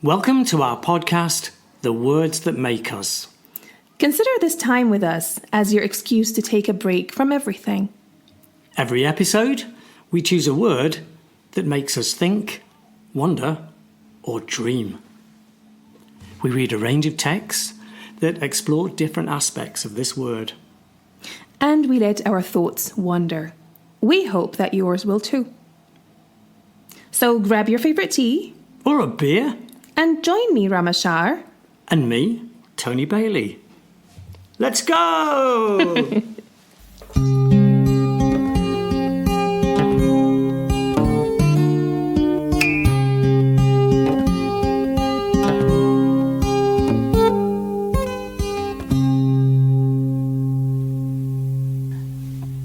Welcome to our podcast, The Words That Make Us. Consider this time with us as your excuse to take a break from everything. Every episode, we choose a word that makes us think, wonder, or dream. We read a range of texts that explore different aspects of this word. And we let our thoughts wander. We hope that yours will too. So grab your favourite tea. Or a beer. And join me, Rama And me, Tony Bailey. Let's go!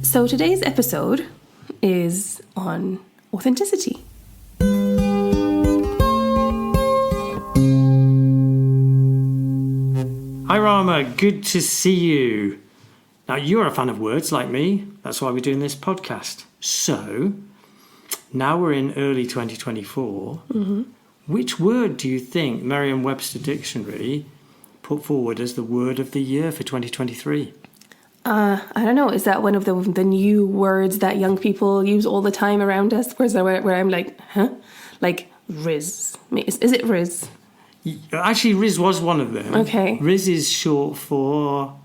So today's episode is on authenticity. Hi Rama, good to see you. Now you're a fan of words like me, that's why we're doing this podcast. So, now we're in early 2024, Which word do you think Merriam-Webster Dictionary put forward as the word of the year for 2023? I don't know, is that one of the new words that young people use all the time around us? Where I'm like, huh? Like Riz. Is it Riz? Actually, Riz was one of them. Okay. Riz is short for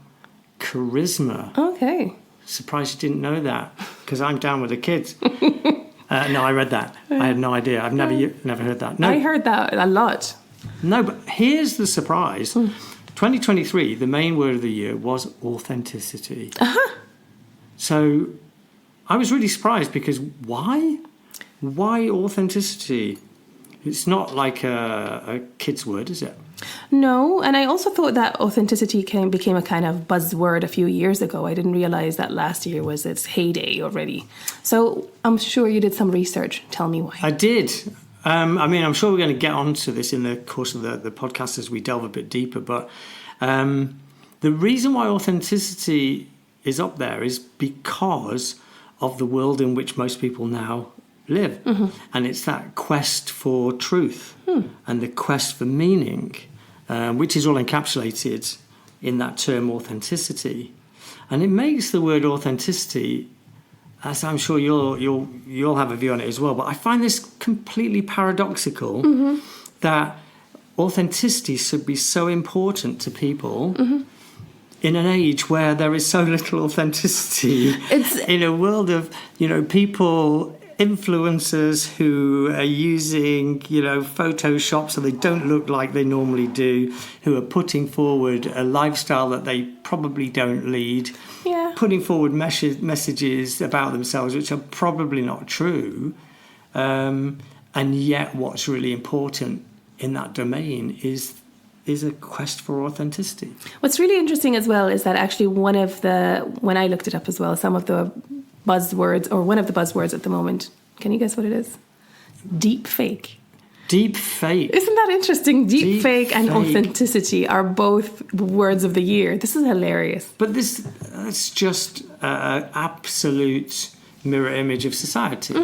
charisma. Okay. Surprised you didn't know that, because I'm down with the kids. No, I read that. I had no idea. I've never heard that. No, I heard that a lot. No, but here's the surprise. 2023, the main word of the year was authenticity. So I was really surprised because why? Why authenticity? It's not like a kid's word, is it? No, and I also thought that authenticity became a kind of buzzword a few years ago. I didn't realize that last year was its heyday already. So I'm sure you did some research. Tell me why. I did. I'm sure we're going to get onto this in the course of the podcast as we delve a bit deeper. But the reason why authenticity is up there is because of the world in which most people now live. And it's that quest for truth and the quest for meaning, which is all encapsulated in that term authenticity. And it makes the word authenticity, as I'm sure you'll have a view on it as well, but I find this completely paradoxical that authenticity should be so important to people in an age where there is so little authenticity. In a world of, people, influencers who are using, Photoshop so they don't look like they normally do, who are putting forward a lifestyle that they probably don't lead, putting forward messages about themselves which are probably not true, and yet what's really important in that domain is a quest for authenticity. What's really interesting as well is that actually when I looked it up as well, some of the buzzwords, or one of the buzzwords at the moment, can you guess what it is? Deep fake. Deep fake. Isn't that interesting? Deep fake and authenticity are both words of the year. This is hilarious. But it's just an absolute mirror image of society.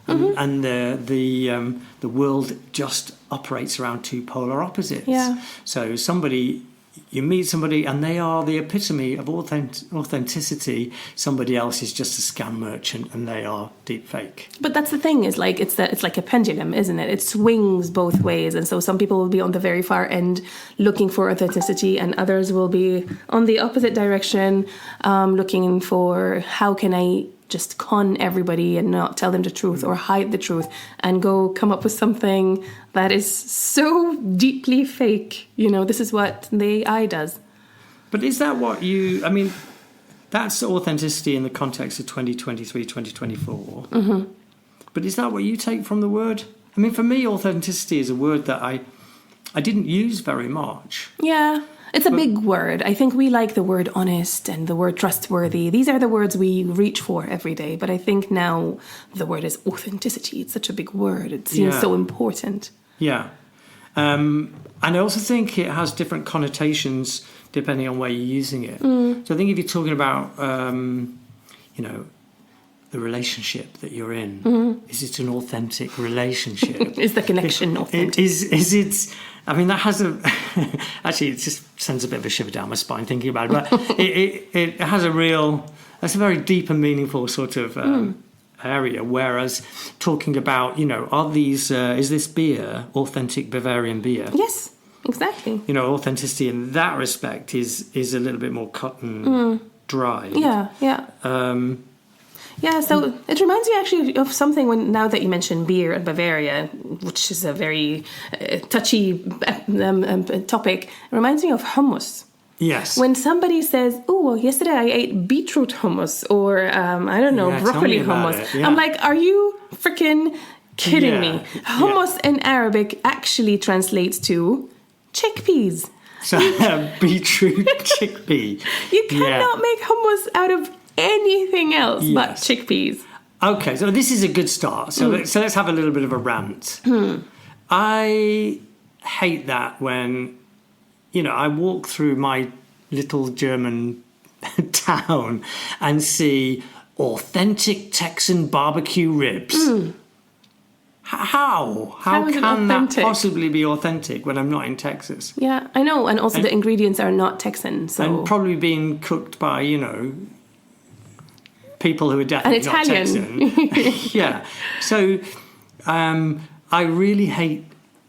And the world just operates around two polar opposites. Yeah. So you meet somebody and they are the epitome of authenticity. Somebody else is just a scam merchant and they are deep fake. But that's the thing, is like it's like a pendulum, isn't it? It swings both ways, and so some people will be on the very far end looking for authenticity, and others will be on the opposite direction, looking for how can I just con everybody and not tell them the truth or hide the truth and go come up with something that is so deeply fake. This is what the AI does. But is that what that's authenticity in the context of 2023, 2024. But is that what you take from the word? For me, authenticity is a word that I didn't use very much. Yeah. It's a big word. I think we like the word honest and the word trustworthy. These are the words we reach for every day. But I think now the word is authenticity. It's such a big word. It seems so important. Yeah. And I also think it has different connotations depending on where you're using it. So I think if you're talking about, the relationship that you're in. Is it an authentic relationship? Is the connection authentic? Is it? I mean, that has a. Actually, it just sends a bit of a shiver down my spine thinking about it. But it has a real. That's a very deep and meaningful sort of area. Whereas talking about, are these? Is this beer authentic Bavarian beer? Yes, exactly. Authenticity in that respect is a little bit more cut and dry. Yeah. Yeah, so it reminds me actually of something now that you mentioned beer and Bavaria, which is a very touchy topic. It reminds me of hummus. Yes. When somebody says, "Oh, well, yesterday I ate beetroot hummus," or I don't know, broccoli hummus, I'm like, "Are you freaking kidding me?" Hummus in Arabic actually translates to chickpeas. So beetroot chickpea. You cannot make hummus out of anything else but chickpeas. Okay, so this is a good start. So let's have a little bit of a rant. I hate that when, I walk through my little German town and see authentic Texan barbecue ribs. How can that possibly be authentic when I'm not in Texas? Yeah, I know. And also the ingredients are not Texan. So. And probably being cooked by, people who are definitely not Texan. Yeah. So I really hate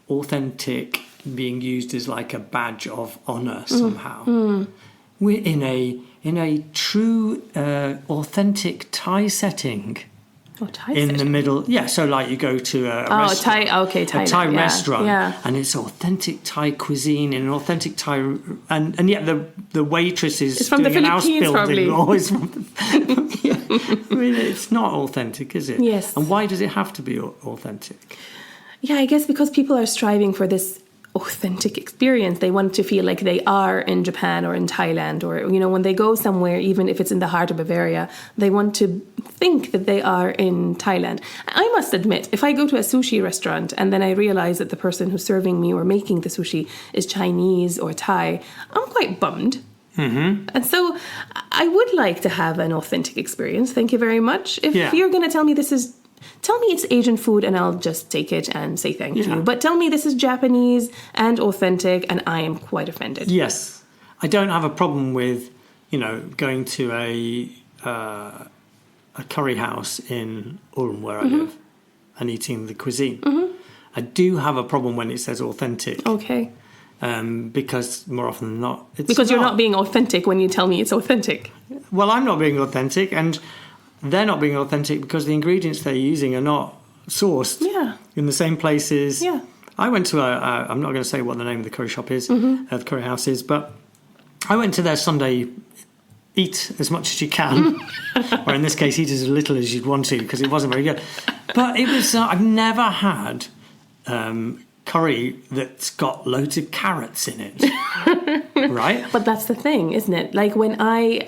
authentic being used as like a badge of honour somehow. We're in a true authentic Thai setting. Oh, Thai in setting. the middle. Yeah, so like you go to a restaurant, Thai restaurant, and it's authentic Thai cuisine in an authentic Thai, and yet the waitress is from doing the an house Philippines, building. probably. Always from I mean, it's not authentic, is it? Yes. And why does it have to be authentic? Yeah, I guess because people are striving for this authentic experience. They want to feel like they are in Japan or in Thailand, or when they go somewhere, even if it's in the heart of Bavaria, they want to think that they are in Thailand. I must admit, if I go to a sushi restaurant and then I realize that the person who's serving me or making the sushi is Chinese or Thai, I'm quite bummed. And so I would like to have an authentic experience. Thank you very much. If you're going to tell me tell me it's Asian food and I'll just take it and say thank you. But tell me this is Japanese and authentic and I am quite offended. Yes. I don't have a problem with, going to a curry house in Ulm where I live and eating the cuisine. I do have a problem when it says authentic. Okay. Because more often than not, it's because you're not being authentic when you tell me it's authentic. Well, I'm not being authentic and they're not being authentic because the ingredients they're using are not sourced in the same places. Yeah. I went to I'm not going to say what the name of the curry shop is, the curry house is, but I went to their Sunday eat as much as you can, or in this case, eat as little as you'd want to because it wasn't very good. But it was, I've never had curry that's got loads of carrots in it. Right? But that's the thing, isn't it? Like when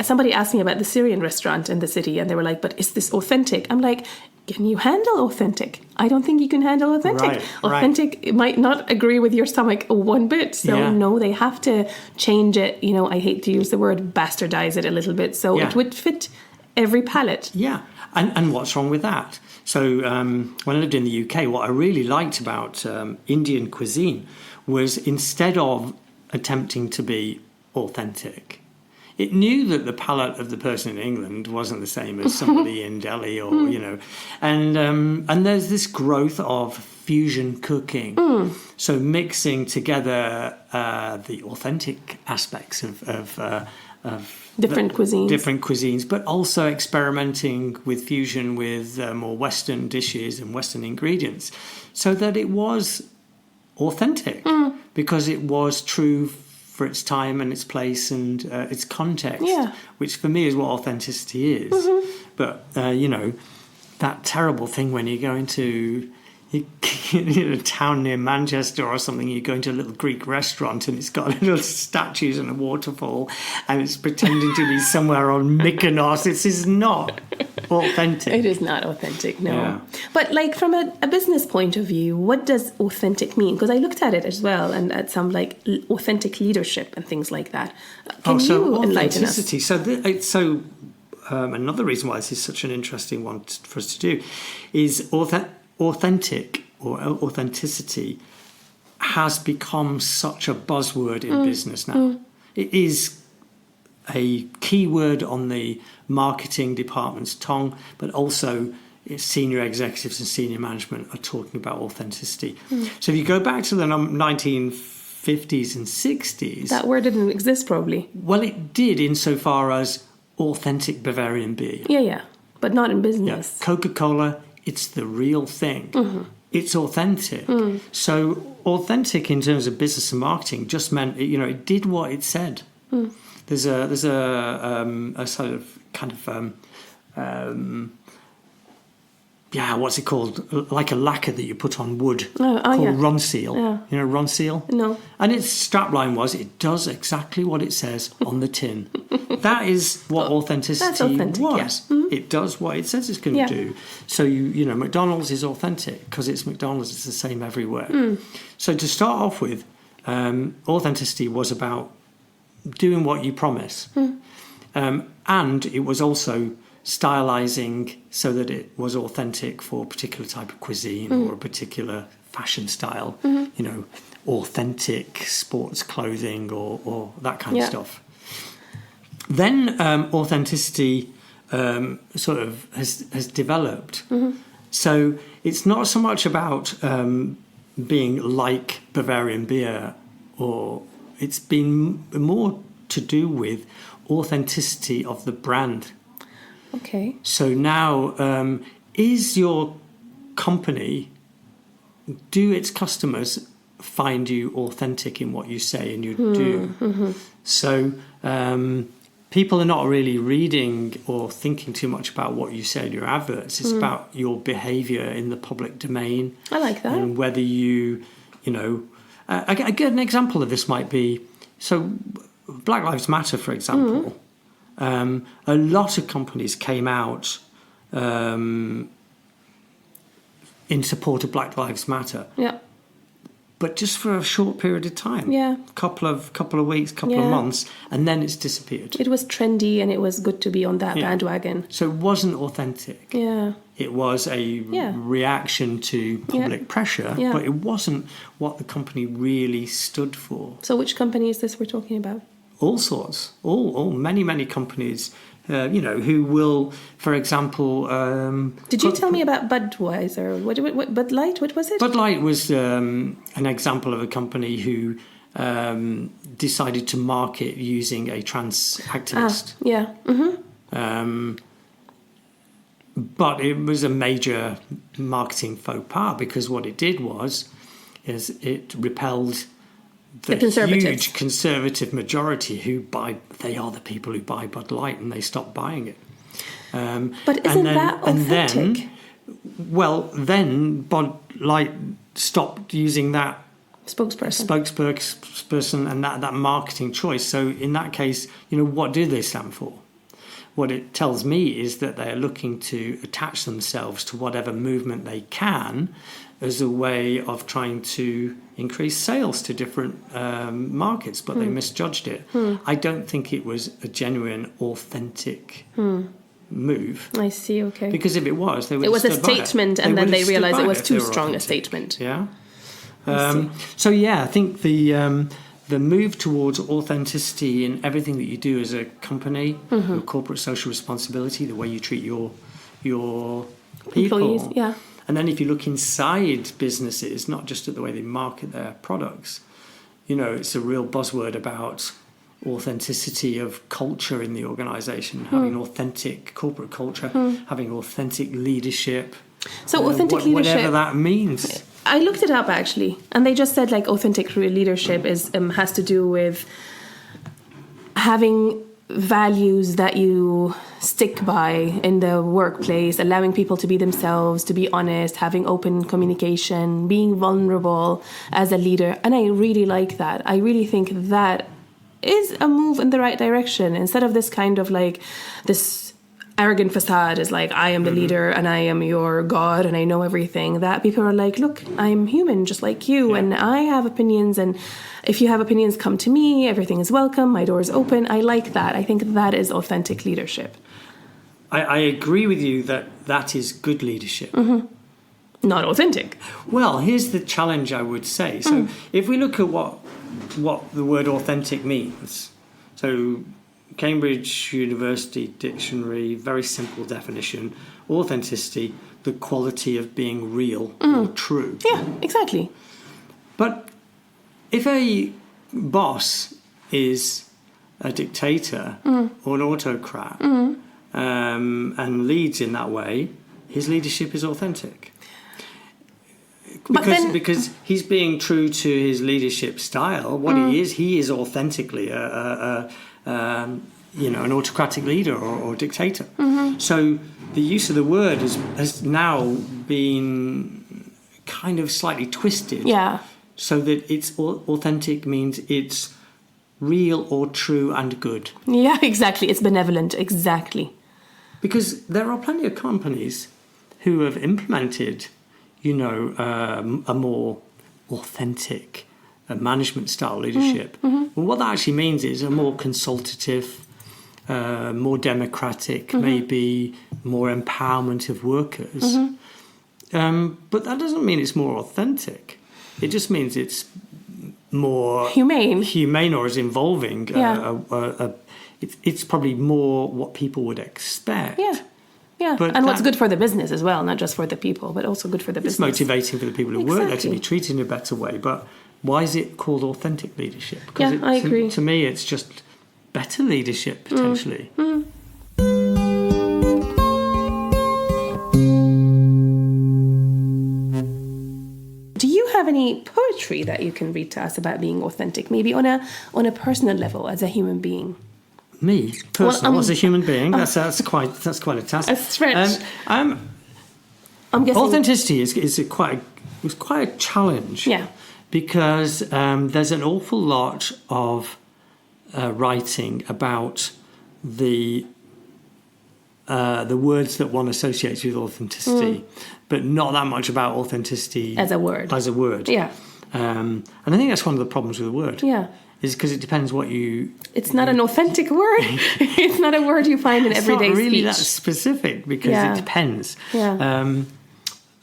somebody asked me about the Syrian restaurant in the city and they were like, but is this authentic? I'm like, can you handle authentic? I don't think you can handle authentic. Right, authentic might not agree with your stomach one bit. So no, they have to change it. I hate to use the word bastardize it a little bit. So it would fit every palate. Yeah. And what's wrong with that? So when I lived in the UK, what I really liked about Indian cuisine was instead of attempting to be authentic, it knew that the palate of the person in England wasn't the same as somebody in Delhi or, and there's this growth of fusion cooking. So mixing together the authentic aspects of different cuisines, but also experimenting with fusion with more Western dishes and Western ingredients so that it was authentic because it was true for its time and its place and its context, which for me is what authenticity is. But, that terrible thing when you go into a town near Manchester or something, you go into a little Greek restaurant and it's got little statues and a waterfall and it's pretending to be somewhere on Mykonos. This is not authentic. It is not authentic, no. Yeah. But like from a business point of view, what does authentic mean? Because I looked at it as well and at some like authentic leadership and things like that. Can you enlighten us? Authenticity. So another reason why this is such an interesting one for us to do is authentic or authenticity has become such a buzzword in business now. It is a key word on the marketing department's tongue, but also senior executives and senior management are talking about authenticity. So if you go back to the 1950s and 60s... That word didn't exist, probably. Well, it did insofar as authentic Bavarian beer. Yeah, but not in business. Yeah. Coca-Cola, it's the real thing. It's authentic. So authentic in terms of business and marketing just meant, it did what it said. There's a sort of kind of what's it called? Like a lacquer that you put on wood called Ronseal. Yeah. You know Ronseal? No. And its strapline was, it does exactly what it says on the tin. That is what authenticity was. Yeah. It does what it says it's going to do. So, McDonald's is authentic because it's McDonald's. It's the same everywhere. So to start off with, authenticity was about doing what you promise. And it was also stylizing so that it was authentic for a particular type of cuisine or a particular fashion style, authentic sports clothing or that kind of stuff. Then authenticity sort of has developed. So it's not so much about being like Bavarian beer, or it's been more to do with authenticity of the brand. Okay. So now, is your company, do its customers find you authentic in what you say and you do? So people are not really reading or thinking too much about what you say in your adverts. It's about your behaviour in the public domain. I like that. And whether you an example of this might be, so Black Lives Matter, for example. A lot of companies came out in support of Black Lives Matter. Yeah. But just for a short period of time. Yeah. Couple of weeks, couple of months, and then it's disappeared. It was trendy and it was good to be on that bandwagon. So it wasn't authentic. Yeah. It was a reaction to public pressure, but it wasn't what the company really stood for. So which company is this we're talking about? All sorts, many companies, who will, for example... Did you tell me about Budweiser? What Bud Light? What was it? Bud Light was an example of a company who decided to market using a trans activist. But it was a major marketing faux pas, because what it did is it repelled the huge conservative majority they are the people who buy Bud Light, and they stopped buying it. But isn't that authentic? Then Bud Light stopped using that spokesperson and that marketing choice. So in that case, what do they stand for? What it tells me is that they're looking to attach themselves to whatever movement they can as a way of trying to increase sales to different markets, but they misjudged it. I don't think it was a genuine, authentic move. I see, okay. Because if it was, they would have stood stood by it. It was a statement, and then they realised it was too strong a authentic. statement. Yeah. I think the move towards authenticity in everything that you do as a company, your corporate social responsibility, the way you treat your people. Employees, yeah. And then if you look inside businesses, not just at the way they market their products, it's a real buzzword about authenticity of culture in the organisation, having authentic corporate culture, having authentic leadership. So authentic leadership, whatever that means. I looked it up actually, and they just said authentic leadership has to do with having values that you stick by in the workplace, allowing people to be themselves, to be honest, having open communication, being vulnerable as a leader. And I really like that. I really think that is a move in the right direction, instead of this kind of this arrogant facade is I am the leader and I am your God and I know everything. That people are look, I'm human just like you, and I have opinions, and if you have opinions, come to me, everything is welcome, my door is open. I like that. I think that is authentic leadership. I agree with you that is good leadership. Not authentic. Well, here's the challenge, I would say. So if we look at what the word authentic means, so Cambridge University Dictionary, very simple definition, authenticity, the quality of being real or true. Yeah, exactly. But if a boss is a dictator or an autocrat and leads in that way, his leadership is authentic. Because he's being true to his leadership style. What he is authentically an autocratic leader or dictator. So the use of the word has now been kind of slightly twisted. Yeah. So that it's authentic means it's real or true and good. Yeah, exactly. It's benevolent. Exactly. Because there are plenty of companies who have implemented, a more authentic management style leadership. Well, what that actually means is a more consultative, more democratic, maybe more empowerment of workers. But that doesn't mean it's more authentic. It just means it's more humane or is involving. It's probably more what people would expect. Yeah, and what's good for the business as well, not just for the people, but also good for the business. It's motivating for the people who work there to be treated in a better way. But why is it called authentic leadership? Because I agree. To me, it's just better leadership, potentially. Do you have any poetry that you can read to us about being authentic, maybe on a personal level as a human being? Me, personal, as a human being, that's quite a task. A stretch. I'm guessing authenticity is quite a challenge. Yeah. Because there's an awful lot of writing about the words that one associates with authenticity, but not that much about authenticity as a word. Yeah. And I think that's one of the problems with the word. Yeah. Is because it depends what you... It's not an authentic word. It's not a word you find in everyday speech. It's not really that specific because it depends. Yeah.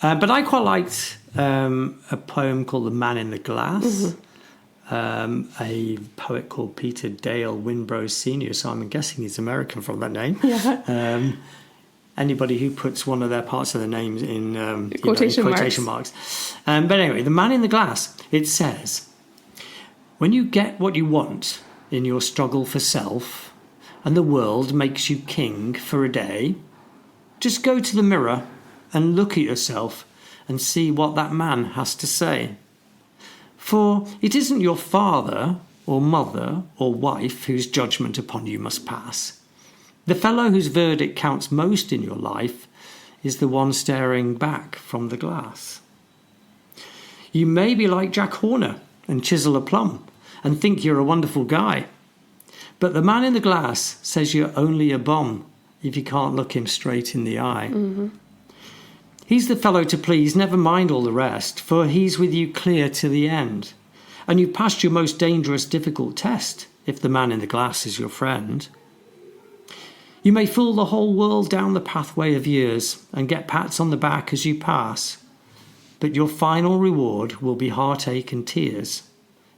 But I quite liked a poem called The Man in the Glass. A poet called Peter Dale Wimbrow Sr., so I'm guessing he's American from that name. Yeah. Anybody who puts one of their parts of their names in quotation marks. But anyway, The Man in the Glass, it says... When you get what you want in your struggle for self, and the world makes you king for a day, just go to the mirror and look at yourself and see what that man has to say. For it isn't your father or mother or wife whose judgment upon you must pass. The fellow whose verdict counts most in your life is the one staring back from the glass. You may be like Jack Horner and chisel a plum and think you're a wonderful guy. But the man in the glass says you're only a bum if you can't look him straight in the eye. He's the fellow to please, never mind all the rest, for he's with you clear to the end. And you've passed your most dangerous, difficult test if the man in the glass is your friend. You may fool the whole world down the pathway of years and get pats on the back as you pass, but your final reward will be heartache and tears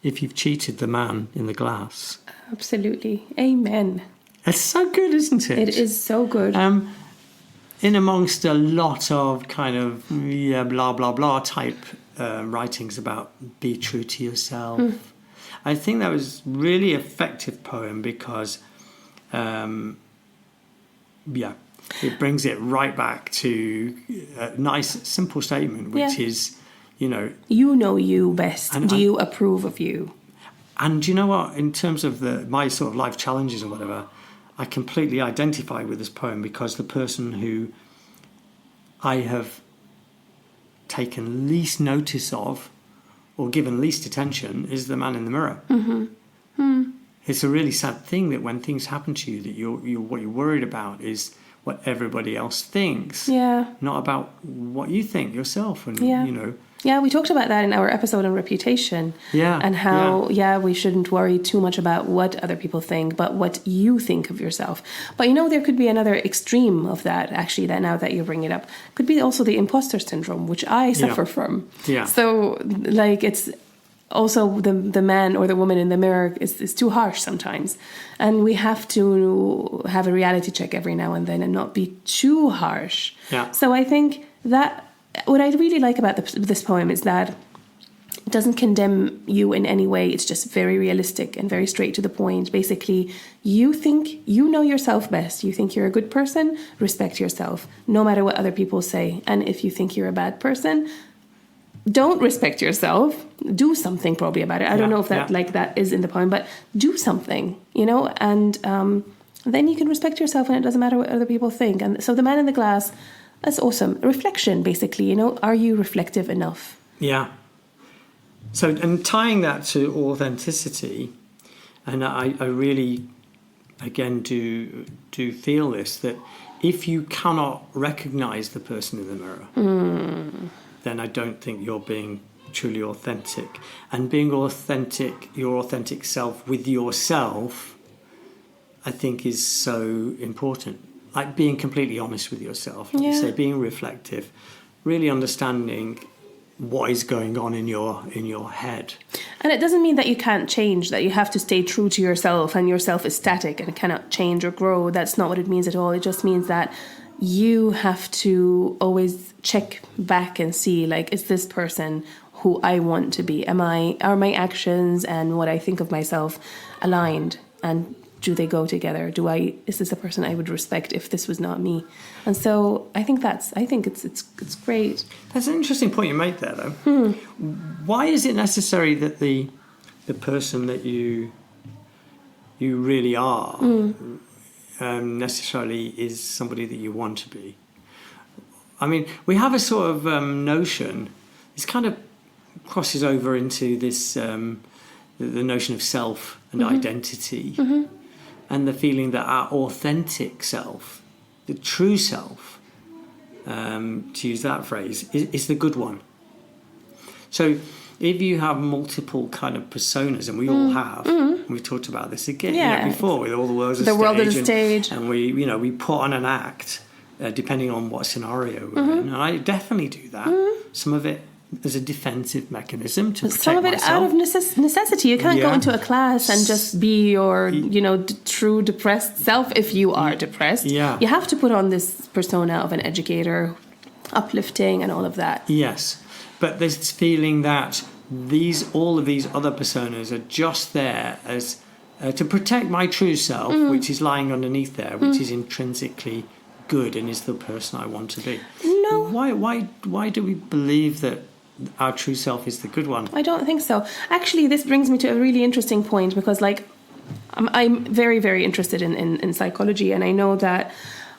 if you've cheated the man in the glass. Absolutely. Amen. It's so good, isn't it? It is so good. In amongst a lot of kind of blah, blah, blah type writings about be true to yourself, I think that was really effective poem because, it brings it right back to a nice, simple statement, which is, you know you best. Do you approve of you? And you know what? In terms of my sort of life challenges or whatever, I completely identify with this poem because the person who I have taken least notice of or given least attention is the man in the mirror. It's a really sad thing that when things happen to you, that you're what you're worried about is what everybody else thinks, not about what you think yourself. And Yeah, we talked about that in our episode on reputation. Yeah. And how, we shouldn't worry too much about what other people think, but what you think of yourself. But, there could be another extreme of that, actually, that now that you bring it up. Could be also the imposter syndrome, which I suffer from. Yeah. So, it's also the man or the woman in the mirror is too harsh sometimes. And we have to have a reality check every now and then and not be too harsh. Yeah. So I think that what I really like about this poem is that it doesn't condemn you in any way. It's just very realistic and very straight to the point. Basically, you think you know yourself best. You think you're a good person, respect yourself, no matter what other people say. And if you think you're a bad person, don't respect yourself. Do something probably about it. I don't know if that is in the poem, but do something, and then you can respect yourself and it doesn't matter what other people think. And so the man in the glass, that's awesome. Reflection, basically, are you reflective enough? Yeah. So, and tying that to authenticity, and I really, again, do feel this, that if you cannot recognize the person in the mirror, then I don't think you're being truly authentic. And being authentic, your authentic self with yourself, I think is so important. Like being completely honest with yourself, like you say, being reflective, really understanding what is going on in your head. And it doesn't mean that you can't change, that you have to stay true to yourself and yourself is static and cannot change or grow. That's not what it means at all. It just means that you have to always check back and see, is this person who I want to be? Are my actions and what I think of myself aligned? And do they go together? Is this a person I would respect if this was not me? And so I think it's great. That's an interesting point you make there, though. Why is it necessary that the person that you really are necessarily is somebody that you want to be? I mean, we have a sort of notion. This kind of crosses over into this the notion of self and identity. And the feeling that our authentic self, the true self, to use that phrase, is the good one. So if you have multiple kind of personas, and we all have, we've talked about this again before, with all the world as a stage. And we put on an act, depending on what scenario we're in. And I definitely do that. Some of it as a defensive mechanism to protect some of it myself. Out of necessity. You can't go into a class and just be your true depressed self if you are depressed. You have to put on this persona of an educator, uplifting and all of that. Yes, but there's this feeling that all of these other personas are just there as to protect my true self, which is lying underneath there, which is intrinsically good and is the person I want to be. No. Why do we believe that our true self is the good one? I don't think so. Actually, this brings me to a really interesting point because, I'm very, very interested in psychology, and I know that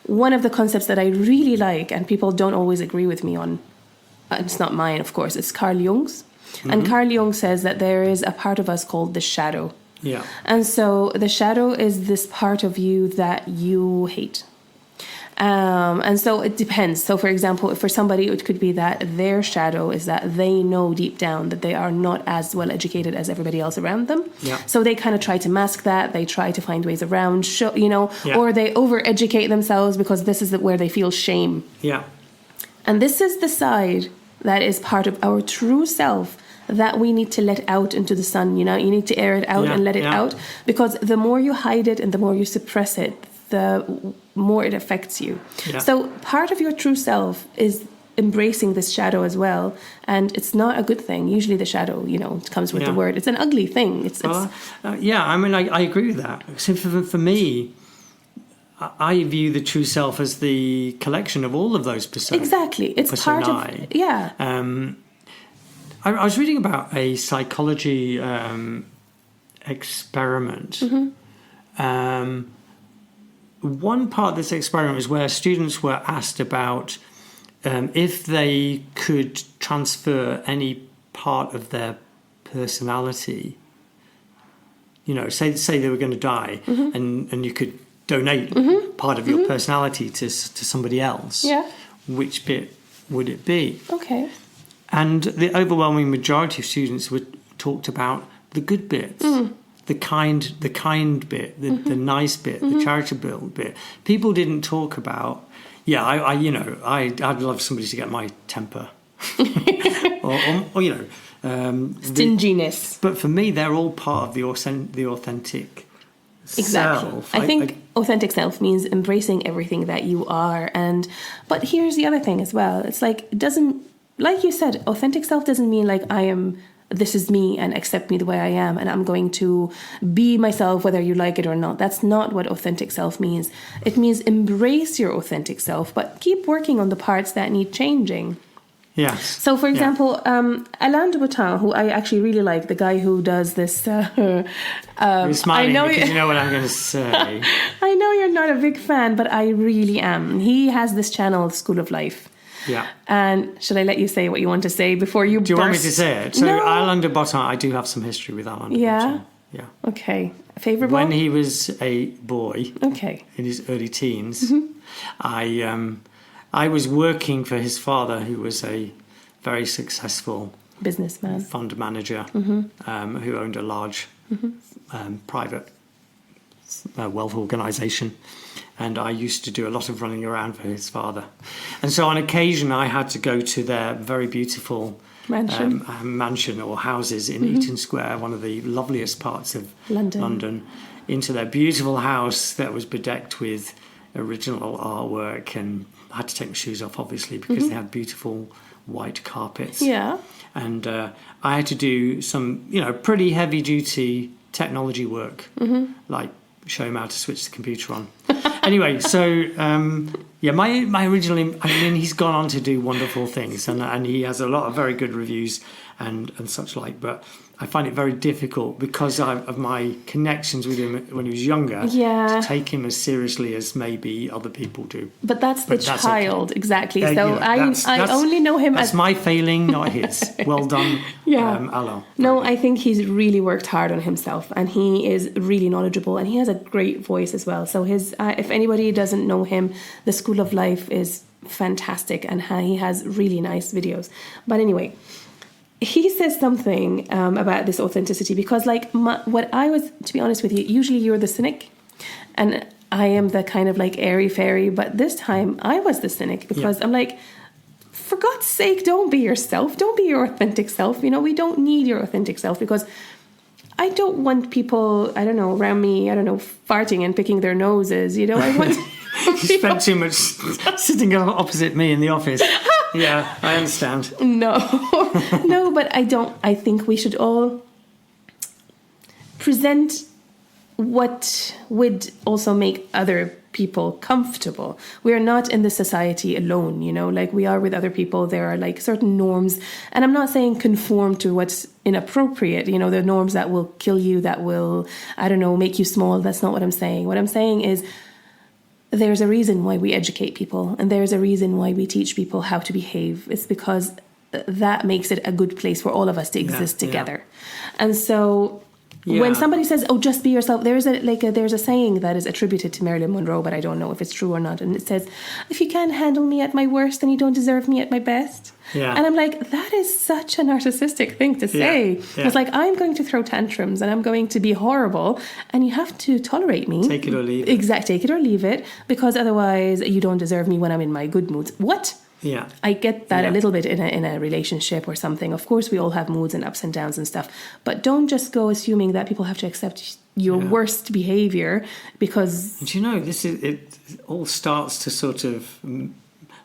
one of the concepts that I really like, and people don't always agree with me on, it's not mine, of course, it's Carl Jung's. And Carl Jung says that there is a part of us called the shadow. Yeah. And so the shadow is this part of you that you hate. And so it depends. So, for example, for somebody, it could be that their shadow is that they know deep down that they are not as well educated as everybody else around them. Yeah. So they kind of try to mask that. They try to find ways around, or they over-educate themselves because this is where they feel shame. Yeah. And this is the side that is part of our true self that we need to let out into the sun. You need to air it out and let it out, because the more you hide it and the more you suppress it, the more it affects you. Yeah. So part of your true self is embracing this shadow as well, and it's not a good thing. Usually the shadow, it comes with the word. It's an ugly thing. I agree with that. So for me, I view the true self as the collection of all of those personae. Exactly. It's part of... Yeah. I was reading about a psychology experiment. One part of this experiment was where students were asked about if they could transfer any part of their personality. Say they were going to die, and you could donate part of your personality to somebody else. Yeah. Which bit would it be? Okay. And the overwhelming majority of students were talked about the good bits, the kind bit, the nice bit, the charitable bit. People didn't talk about, I'd love somebody to get my temper, or stinginess. But for me, they're all part of the authentic Exactly. self. I think authentic self means embracing everything that you are. But here's the other thing as well. It's like, it doesn't, like you said, authentic self doesn't mean like this is me and accept me the way I am and I'm going to be myself whether you like it or not. That's not what authentic self means. It means embrace your authentic self, but keep working on the parts that need changing. Yes. So, for example, Alain de Botton, who I actually really like, the guy who does this... You're smiling because you know what I'm going to say. I know you're not a big fan, but I really am. He has this channel, School of Life. Yeah. And should I let you say what you want to say before you Do you want me to say it? So, No. Alain de Botton, I do have some history with Alain de Botton. Yeah. Okay. Favourable? When he was a boy, Okay. in his early teens, I was working for his father, who was a very successful Businessman. fund manager who owned a large private wealth organisation. And I used to do a lot of running around for his father. And so on occasion, I had to go to their very beautiful mansion or houses in Eaton Square, one of the loveliest parts of London, into their beautiful house that was bedecked with original artwork, and I had to take my shoes off, obviously, because they had beautiful white carpets. Yeah. And I had to do some, pretty heavy-duty technology work, like show him how to switch the computer on. Anyway, so, my original... he's gone on to do wonderful things, and he has a lot of very good reviews and such like, but I find it very difficult because of my connections with him when he was younger to take him as seriously as maybe other people do. But that's the child, okay. Exactly. So I only know him as... That's my failing, not his. Well done, Alain. No, I think he's really worked hard on himself, and he is really knowledgeable, and he has a great voice as well. So his, if anybody doesn't know him, The School of Life is fantastic, and he has really nice videos. But anyway... He says something about this authenticity because, what I was, to be honest with you, usually you're the cynic and I am the kind of airy-fairy, but this time I was the cynic because I'm like, for God's sake, don't be yourself. Don't be your authentic self. We don't need your authentic self because I don't want people, around me, farting and picking their noses. I want... You spent too much sitting opposite me in the office. Yeah, I understand. No, but I think we should all present what would also make other people comfortable. We are not in the society alone, we are with other people. There are certain norms, and I'm not saying conform to what's inappropriate, the norms that will kill you, that will, make you small. That's not what I'm saying. What I'm saying is, there's a reason why we educate people, and there's a reason why we teach people how to behave. It's because that makes it a good place for all of us to exist together. And so when somebody says, "Oh, just be yourself," there's a saying that is attributed to Marilyn Monroe, but I don't know if it's true or not. And it says, "If you can't handle me at my worst, then you don't deserve me at my best." Yeah. And I'm like, that is such a narcissistic thing to say. Yeah. It's like, I'm going to throw tantrums and I'm going to be horrible, and you have to tolerate me. Take it or leave it. Exactly, take it or leave it, because otherwise you don't deserve me when I'm in my good moods. What? Yeah. I get that a little bit in a relationship or something. Of course, we all have moods and ups and downs and stuff, but don't just go assuming that people have to accept your worst behavior because... Do you know, it all starts to sort of...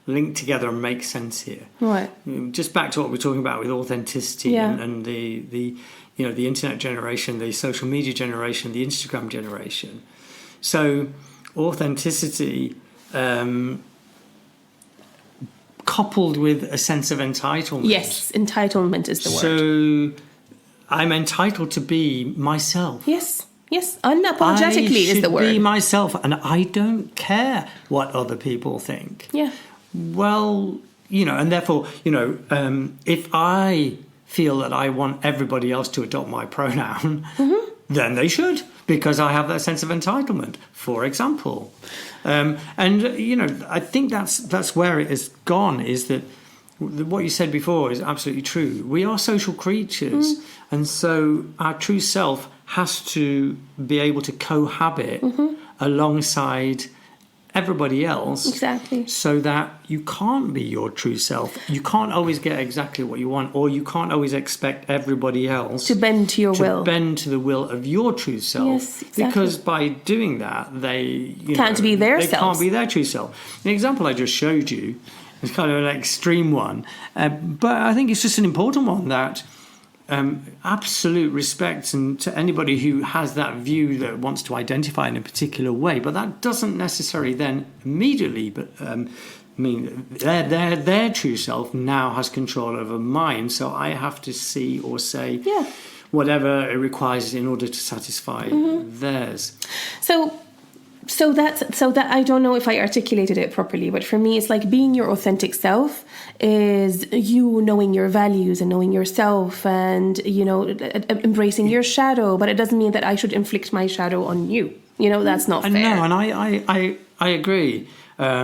link together and make sense here. Right. Just back to what we're talking about with authenticity and the internet generation, the social media generation, the Instagram generation. So authenticity coupled with a sense of entitlement. Yes, entitlement is the word. So I'm entitled to be myself. Yes, unapologetically is the word. I should be myself, and I don't care what other people think. Yeah. Well, and therefore, if I feel that I want everybody else to adopt my pronoun, then they should, because I have that sense of entitlement, for example. I think that's where it has gone, is that what you said before is absolutely true. We are social creatures, and so our true self has to be able to cohabit alongside everybody else. Exactly. So that you can't be your true self. You can't always get exactly what you want, or you can't always expect everybody else To bend to your will. To bend to the will of your true self. Yes, exactly. Because by doing that, they Can't be their they selves. can't be their true self. An example I just showed you is kind of an extreme one, but I think it's just an important one that absolute respect and to anybody who has that view that wants to identify in a particular way, but that doesn't necessarily then immediately mean their true self now has control over mine, so I have to see or say whatever it requires in order to satisfy theirs. So that I don't know if I articulated it properly, but for me, it's like being your authentic self is you knowing your values and knowing yourself and, embracing your shadow. But it doesn't mean that I should inflict my shadow on you. That's not fair. No, and I agree. But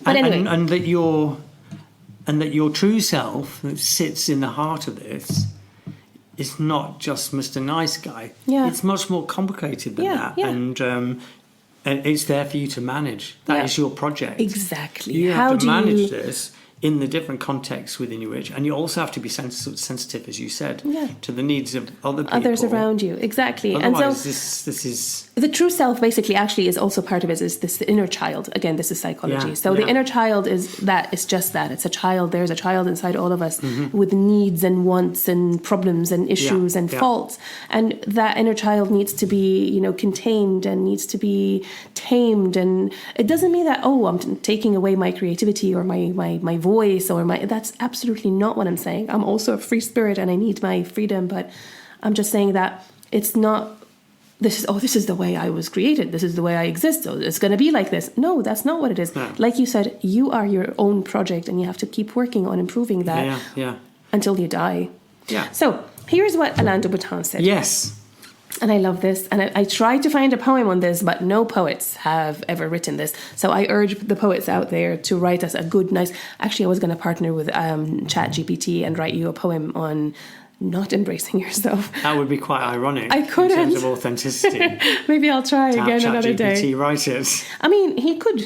anyway. And that your true self that sits in the heart of this is not just Mr. Nice Guy. Yeah. It's much more complicated than that. Yeah. And it's there for you to manage. That is your project. Exactly. You have to manage this in the different contexts within which, and you also have to be sensitive, as you said, to the needs of other people. Others around you, exactly. Otherwise, and so this is... The true self basically actually is also part of it is this inner child. Again, this is psychology. Yeah, so the inner child is just that. It's a child. There's a child inside all of us with needs and wants and problems and issues and faults. And that inner child needs to be, contained and needs to be tamed. And it doesn't mean that, I'm taking away my creativity or my voice or that's absolutely not what I'm saying. I'm also a free spirit and I need my freedom. But I'm just saying that it's not... This is the way I was created. This is the way I exist. So it's going to be like this. No, that's not what it is. No. Like you said, you are your own project and you have to keep working on improving that until you die. Yeah. So here's what Alain de Botton said. Yes. And I love this. And I tried to find a poem on this, but no poets have ever written this. So I urge the poets out there to write us a good, nice... Actually, I was going to partner with ChatGPT and write you a poem on... not embracing yourself. That would be quite ironic. I couldn't. In terms of authenticity. Maybe I'll try again another day. ChatGPT write it. I mean, he could.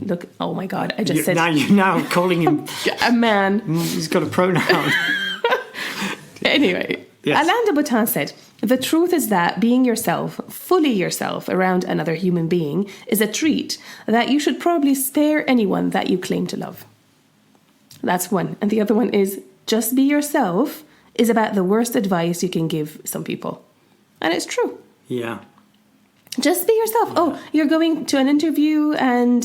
Look. Oh my God! I just said. You're now calling him a man. He's got a pronoun. Anyway, yes. Alain de Botton said, "The truth is that being yourself, fully yourself, around another human being is a treat that you should probably spare anyone that you claim to love." That's one, and the other one is just be yourself. Is about the worst advice you can give some people. And it's true. Yeah. Just be yourself. Yeah. Oh, you're going to an interview and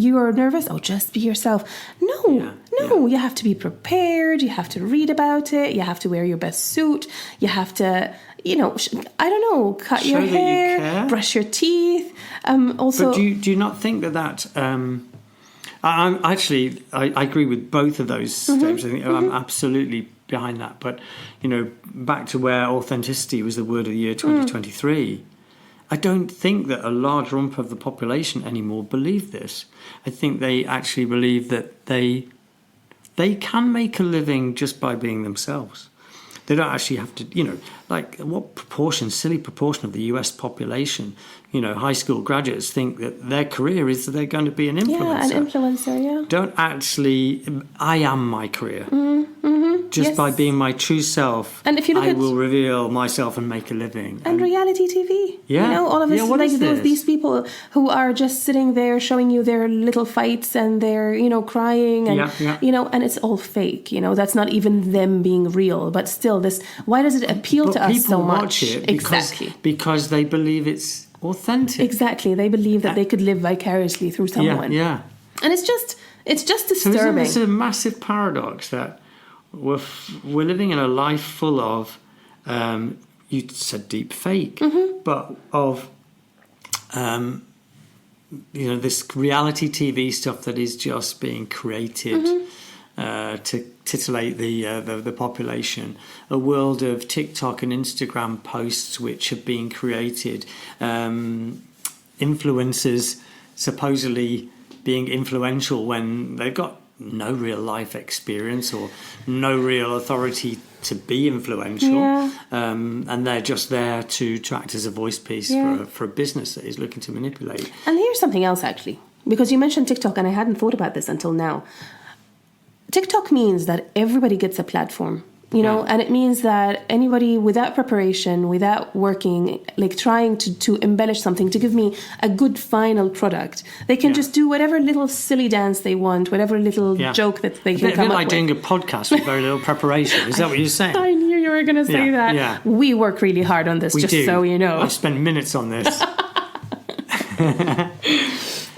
you are nervous. Oh, just be yourself. No, you have to be prepared. You have to read about it. You have to wear your best suit. You have to, cut your hair, brush your teeth. Also, but do you not think that I agree with both of those statements. I think I'm absolutely behind that, but back to where authenticity was the word of the year 2023, I don't think that a large rump of the population anymore believe this. I think they actually believe that they can make a living just by being themselves. They don't actually have to, silly proportion of the US population, high school graduates think that their career is that they're going to be an influencer. Yeah, an influencer, Don't actually, I am my career. Just by being my true self, and if you look I will reveal myself and make a living. And reality TV. All of us, these people who are just sitting there showing you their little fights and their, crying and, and it's all fake. That's not even them being real. But still, why does it appeal to us so much? People watch it because they believe it's authentic. Exactly. They believe that they could live vicariously through someone. Yeah. And it's just disturbing. So it's a massive paradox that we're living in a life full of, you said deep fake, but of, this reality TV stuff that is just being created to titillate the population. A world of TikTok and Instagram posts which have been created. Influencers supposedly being influential when they've got no real life experience or no real authority to be influential. Yeah. And they're just there to act as a voice piece for a business that is looking to manipulate. And here's something else, actually, because you mentioned TikTok, and I hadn't thought about this until now. TikTok means that everybody gets a platform. You know, and it means that anybody without preparation, without working, like trying to embellish something, to give me a good final product, they can just do whatever little silly dance they want, whatever little joke that they can come up with. A bit like doing a podcast with very little preparation. Is that what you're saying? I knew you were going to say that. Yeah. We work really hard on this, so you know. I've spent minutes on this.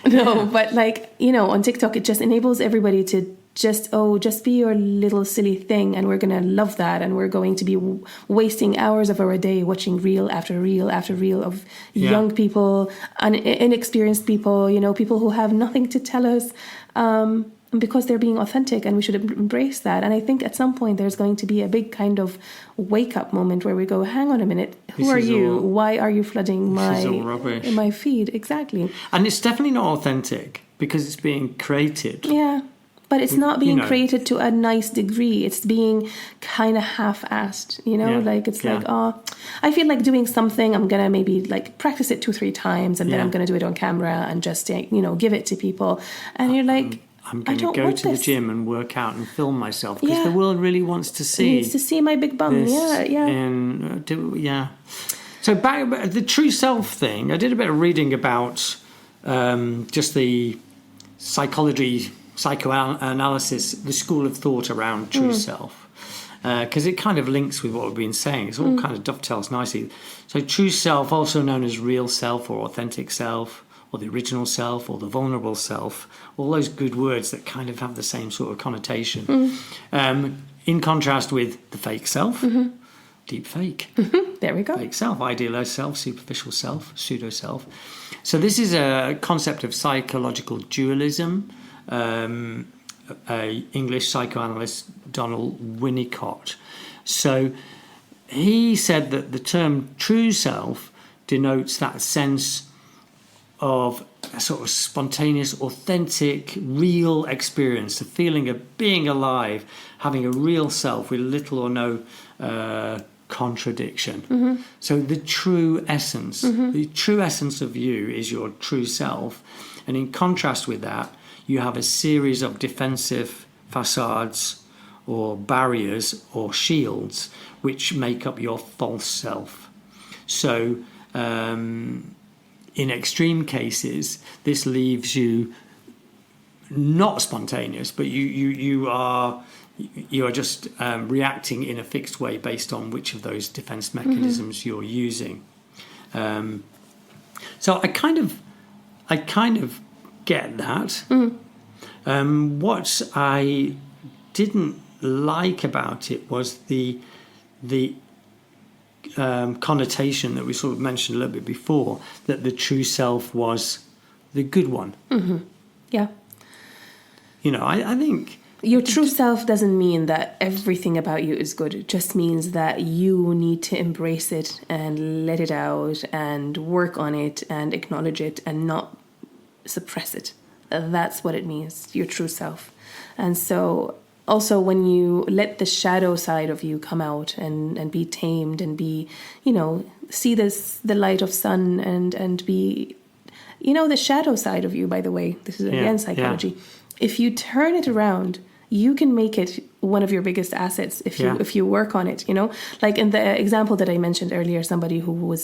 No, but like, you know, on TikTok, it just enables everybody to just be your little silly thing, and we're going to love that, and we're going to be wasting hours of our day watching reel after reel after reel of young people and inexperienced people, you know, people who have nothing to tell us, because they're being authentic, and we should embrace that. And I think at some point there's going to be a big kind of wake up moment where we go, hang on a minute, who are you? Why are you flooding my feed? Exactly. And it's definitely not authentic because it's being created. Yeah. But it's not being created to a nice degree. It's being kind of half-assed, you know? Like, it's like, I feel like doing something. I'm going to maybe, like, practice it 2-3 times, and then I'm going to do it on camera and just, you know, give it to people. And you're like, I'm going to go to the gym and work out and film myself because the world really wants to see. Needs to see my big bum. So back the true self thing, I did a bit of reading about just the psychoanalysis, the school of thought around true self, because it kind of links with what we've been saying. It's all kind of dovetails nicely. So true self, also known as real self or authentic self or the original self or the vulnerable self, all those good words that kind of have the same sort of connotation. In contrast with the fake self, deep fake. There we go. Fake self, idealized self, superficial self, pseudo self. So this is a concept of psychological dualism. English psychoanalyst Donald Winnicott. So he said that the term true self denotes that sense of a sort of spontaneous, authentic, real experience, the feeling of being alive, having a real self with little or no contradiction. So the true essence, the true essence of you is your true self. And in contrast with that, you have a series of defensive facades or barriers or shields which make up your false self. So in extreme cases, this leaves you not spontaneous, but you are just reacting in a fixed way based on which of those defense mechanisms you're using. So I kind of get that. What I didn't like about it was the connotation that we sort of mentioned a little bit before, that the true self was the good one. Yeah. You know, I think your true self doesn't mean that everything about you is good. It just means that you need to embrace it and let it out and work on it and acknowledge it and not suppress it. That's what it means, your true self. And so also when you let the shadow side of you come out and be tamed and be, you know, see the light of sun and be, you know, the shadow side of you, by the way, this is again psychology. If you turn it around, you can make it one of your biggest assets if you work on it, you know. Like in the example that I mentioned earlier, somebody who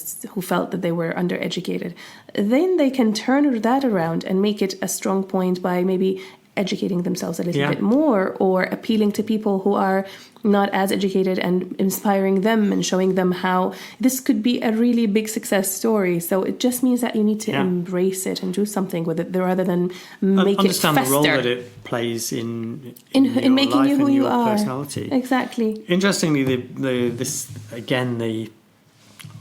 felt that they were undereducated, then they can turn that around and make it a strong point by maybe educating themselves a little bit more, or appealing to people who are not as educated and inspiring them and showing them how this could be a really big success story. So it just means that you need to embrace it and do something with it rather than make it fester. Understand the role that it plays in making life you who and you your are. personality. Exactly. Interestingly, the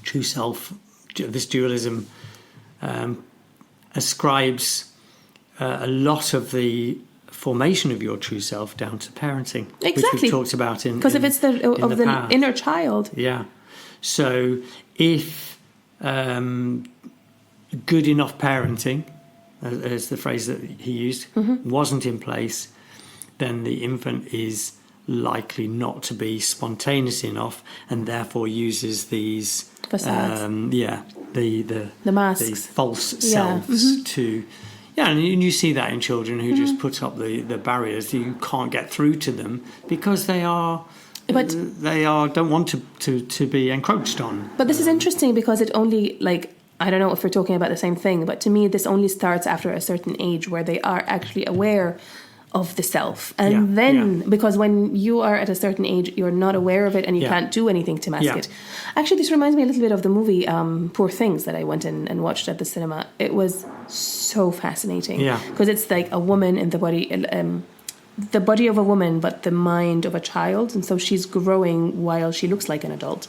true self, this dualism, ascribes a lot of the formation of your true self down to parenting, which we've talked about because if it's the inner child. Yeah. So if good enough parenting, as the phrase that he used, wasn't in place, then the infant is likely not to be spontaneous enough, and therefore uses these Facades. The masks, the false selves to. Yeah, and you see that in children who just put up the barriers. You can't get through to them because they don't want to be encroached on. But this is interesting because it only, like, I don't know if we're talking about the same thing, but to me this only starts after a certain age where they are actually aware of the self. And because when you are at a certain age, you're not aware of it and you can't do anything to mask it. Actually, this reminds me a little bit of the movie Poor Things that I went in and watched at the cinema. It was so fascinating. Because it's like a woman in the body of a woman, but the mind of a child. And so she's growing while she looks like an adult.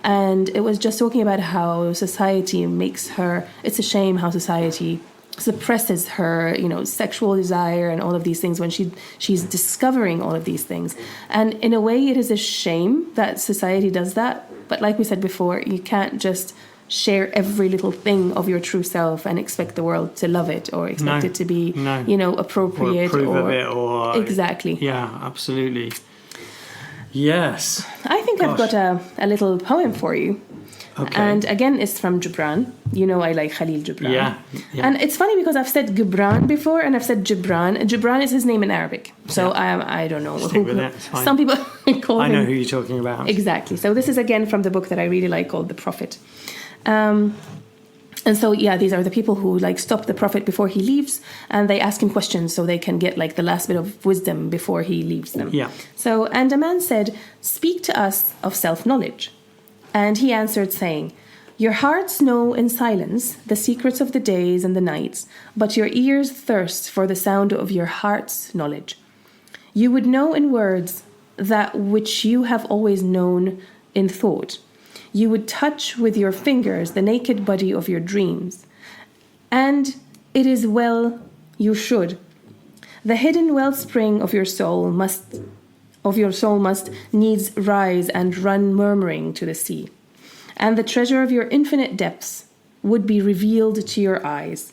And it was just talking about how society makes her, it's a shame how society suppresses her, sexual desire and all of these things when she's discovering all of these things. And in a way, it is a shame that society does that. But like we said before, you can't just share every little thing of your true self and expect the world to love it or expect it to be, appropriate or approve of it or exactly. Yeah, absolutely. Yes. I think I've got a little poem for you. Okay. And again, it's from Gibran. I like Khalil Gibran. Yeah. And it's funny because I've said Gibran before and I've said Gibran. Gibran is his name in Arabic. So I don't know. Stick with it. It's fine. Some people call him. I know who you're talking about. Exactly. So this is again from the book that I really like called The Prophet. And so, these are the people who stop the Prophet before he leaves and they ask him questions so they can get the last bit of wisdom before he leaves them. Yeah. So, and a man said, "Speak to us of self-knowledge." And he answered, saying, "Your hearts know in silence the secrets of the days and the nights, but your ears thirst for the sound of your heart's knowledge. You would know in words that which you have always known in thought. You would touch with your fingers the naked body of your dreams. And it is well you should. The hidden wellspring of your soul must needs rise and run murmuring to the sea. And the treasure of your infinite depths would be revealed to your eyes.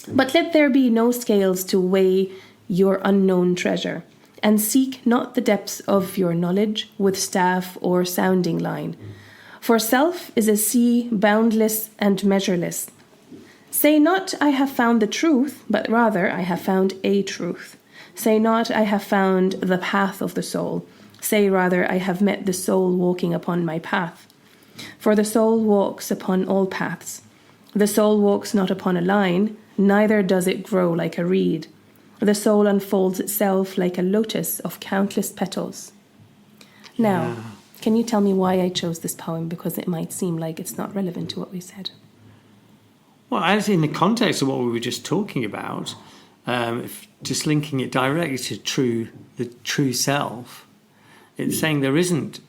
But let there be no scales to weigh your unknown treasure, and seek not the depths of your knowledge with staff or sounding line. For self is a sea boundless and measureless. Say not, I have found the truth, but rather I have found a truth. Say not, I have found the path of the soul. Say rather, I have met the soul walking upon my path. For the soul walks upon all paths. The soul walks not upon a line, neither does it grow like a reed. The soul unfolds itself like a lotus of countless petals. Now, can you tell me why I chose this poem? Because it might seem like it's not relevant to what we said. Well, as in the context of what we were just talking about, if just linking it directly to the true self, it's saying there isn't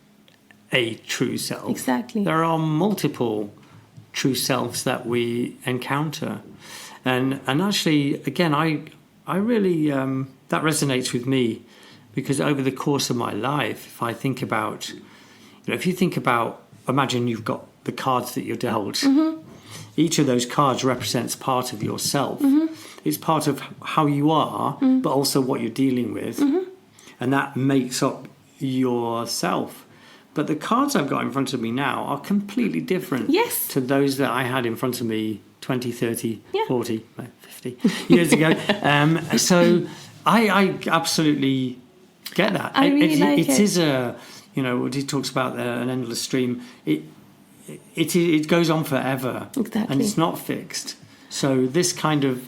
a true self. Exactly. There are multiple true selves that we encounter. And actually, again, I really, that resonates with me because over the course of my life, if I think about, if you think about, imagine you've got the cards that you're dealt. Mm-hmm. Each of those cards represents part of yourself. Mm-hmm. It's part of how you are, but also what you're dealing with. Mm-hmm. And that makes up yourself. But the cards I've got in front of me now are completely different to those that I had in front of me 20, 30, 40, 50 years ago. So I absolutely get that. I really like it. It is what he talks about an endless stream. It goes on forever. Exactly. And it's not fixed. So this kind of...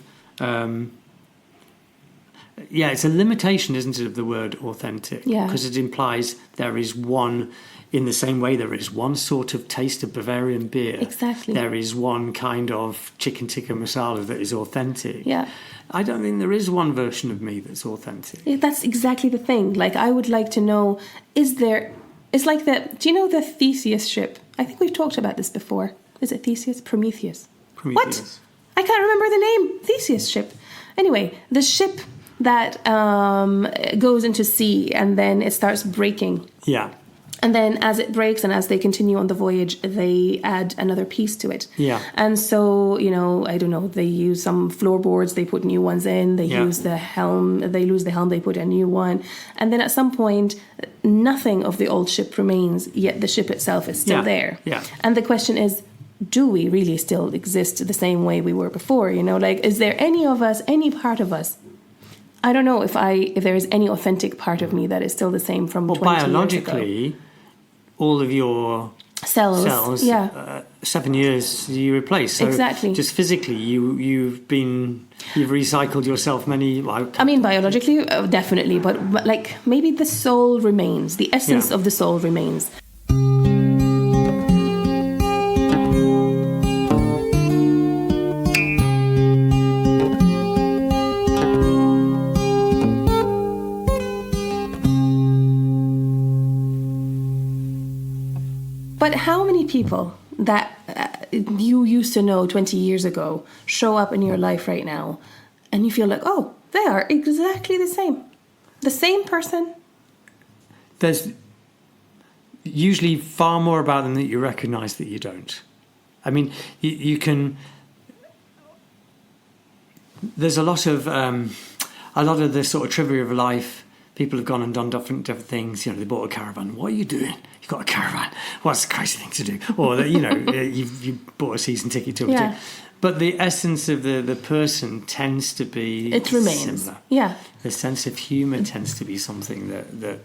it's a limitation, isn't it, of the word authentic? Yeah. Because it implies there is one... In the same way, there is one sort of taste of Bavarian beer. Exactly. There is one kind of chicken tikka masala that is authentic. Yeah. I don't think there is one version of me that's authentic. That's exactly the thing. Like, I would like to know, is there... It's like do you know the Theseus ship? I think we've talked about this before. Is it Theseus? Prometheus. What? I can't remember the name. Theseus ship. Anyway, the ship that goes into sea and then it starts breaking. Yeah. And then as it breaks and as they continue on the voyage, they add another piece to it. Yeah. And so, I don't know, they use some floorboards, they put new ones in, they use the helm, they lose the helm, they put a new one. And then at some point, nothing of the old ship remains, yet the ship itself is still there. Yeah. And the question is, do we really still exist the same way we were before? Is there any of us, any part of us? I don't know if there is any authentic part of me that is still the same from 20 years ago. Biologically, all of your cells 7 years you replace. So exactly. Just physically, you've recycled yourself many. Biologically, definitely, but like maybe the soul remains. The essence of the soul remains. But how many people that you used to know 20 years ago show up in your life right now and you feel like, oh, they are exactly the same? The same person? There's usually far more about them that you recognise that you don't. I mean, you can... There's a lot of the sort of trivia of life. People have gone and done different things. They bought a caravan. What are you doing? You've got a caravan. What's the crazy thing to do? Or, you bought a season ticket to a particular... But the essence of the person tends to be it remains. Similar. Yeah. The sense of humour tends to be something that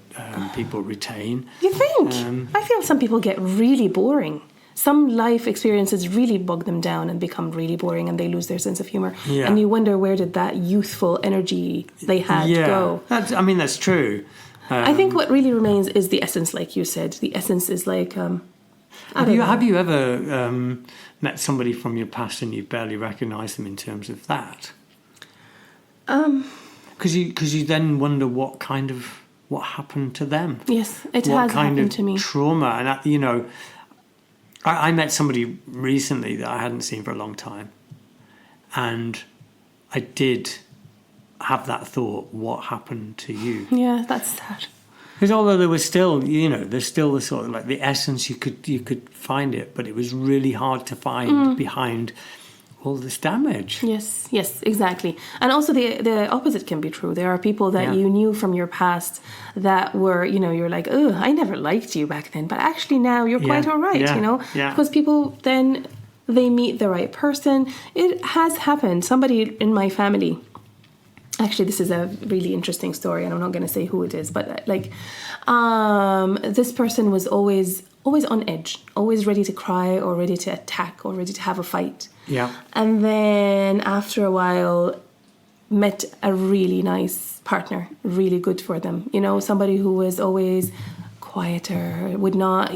people retain. You think? I feel some people get really boring. Some life experiences really bog them down and become really boring, and they lose their sense of humour. Yeah. And you wonder, where did that youthful energy they had go? That's true. I think what really remains is the essence, like you said. The essence is like... Have you ever met somebody from your past and you barely recognise them in terms of that? Because you then wonder what happened to them. Yes, it has happened to me. Trauma, and I met somebody recently that I hadn't seen for a long time, and I did have that thought: what happened to you? Yeah, that's sad. Because although there was still, there's still the sort of like the essence, you could find it, but it was really hard to find behind all this damage. Yes, exactly. And also the opposite can be true. There are people that you knew from your past that were, you're like, oh, I never liked you back then, but actually now you're quite all right, Because people then, they meet the right person. It has happened. Somebody in my family... Actually, this is a really interesting story, and I'm not going to say who it is, but this person was always on edge, always ready to cry or ready to attack or ready to have a fight. Yeah. And then after a while, met a really nice partner, really good for them. Somebody who was always quieter, would not,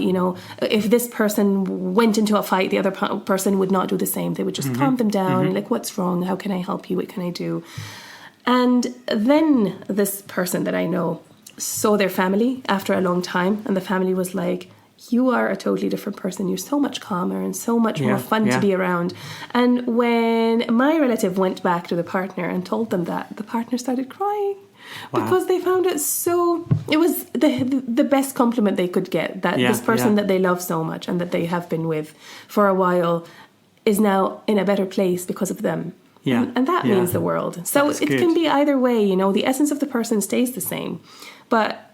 if this person went into a fight, the other person would not do the same. They would just calm them down, like, what's wrong? How can I help you? What can I do? And then this person that I know saw their family after a long time, and the family was like, you are a totally different person. You're so much calmer and so much more fun to be around. And when my relative went back to the partner and told them that, the partner started crying. Wow. Because they found it so... It was the best compliment they could get, that this person that they love so much and that they have been with for a while is now in a better place because of them. Yeah. And that means the world. So it can be either way, the essence of the person stays the same. But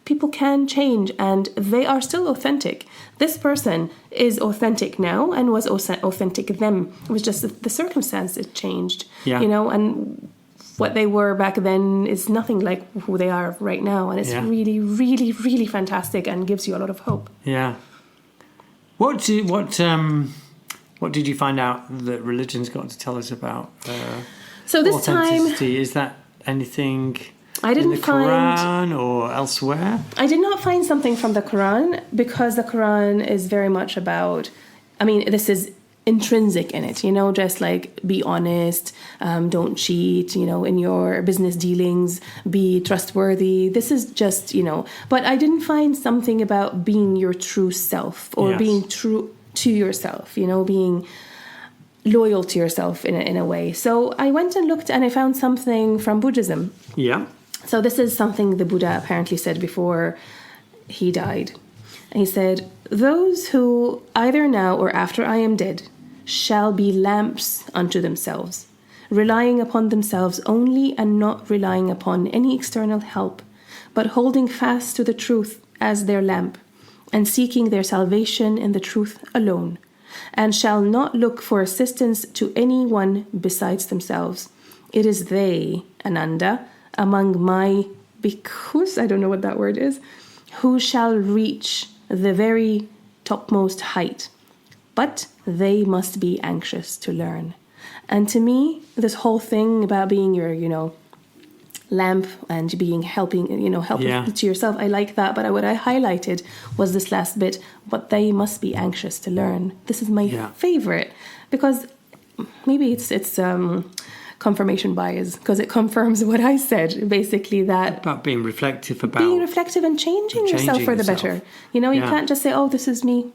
people can change, and they are still authentic. This person is authentic now and was authentic then. It was just the circumstance it changed. Yeah. And what they were back then is nothing like who they are right now. And it's really, really, really fantastic and gives you a lot of hope. Yeah. What did you find out that religion's got to tell us about so this authenticity? Time, is that anything I didn't in the Quran or elsewhere? I did not find something from the Quran, because the Quran is very much about, this is intrinsic in it, just like be honest, don't cheat, in your business dealings, be trustworthy. This is just, but I didn't find something about being your true self or being true to yourself, being loyal to yourself in a way. So I went and looked, and I found something from Buddhism. Yeah. So this is something the Buddha apparently said before he died. He said, "Those who, either now or after I am dead, shall be lamps unto themselves, relying upon themselves only and not relying upon any external help, but holding fast to the truth as their lamp, and seeking their salvation in the truth alone, and shall not look for assistance to any one besides themselves. It is they, Ananda, among my bhikkhus, I don't know what that word is, who shall reach the very topmost height. But they must be anxious to learn." And to me, this whole thing about being your, lamp and being helping to yourself, I like that. But what I highlighted was this last bit, but they must be anxious to learn. This is my favorite, because maybe it's confirmation bias, because it confirms what I said, basically, that about being reflective and changing yourself for the better. You can't just say, "Oh, this is me.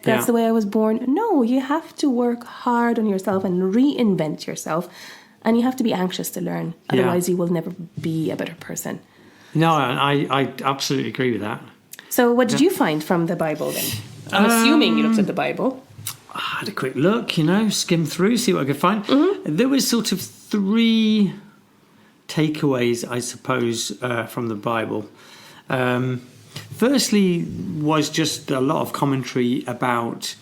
That's the way I was born." No, you have to work hard on yourself and reinvent yourself. And you have to be anxious to learn. Otherwise, you will never be a better person. No, I absolutely agree with that. So what did you find from the Bible then? I'm assuming you looked at the Bible. I had a quick look, skim through, see what I could find. Mm-hmm. There was sort of 3 takeaways, I suppose, from the Bible. Firstly was just a lot of commentary about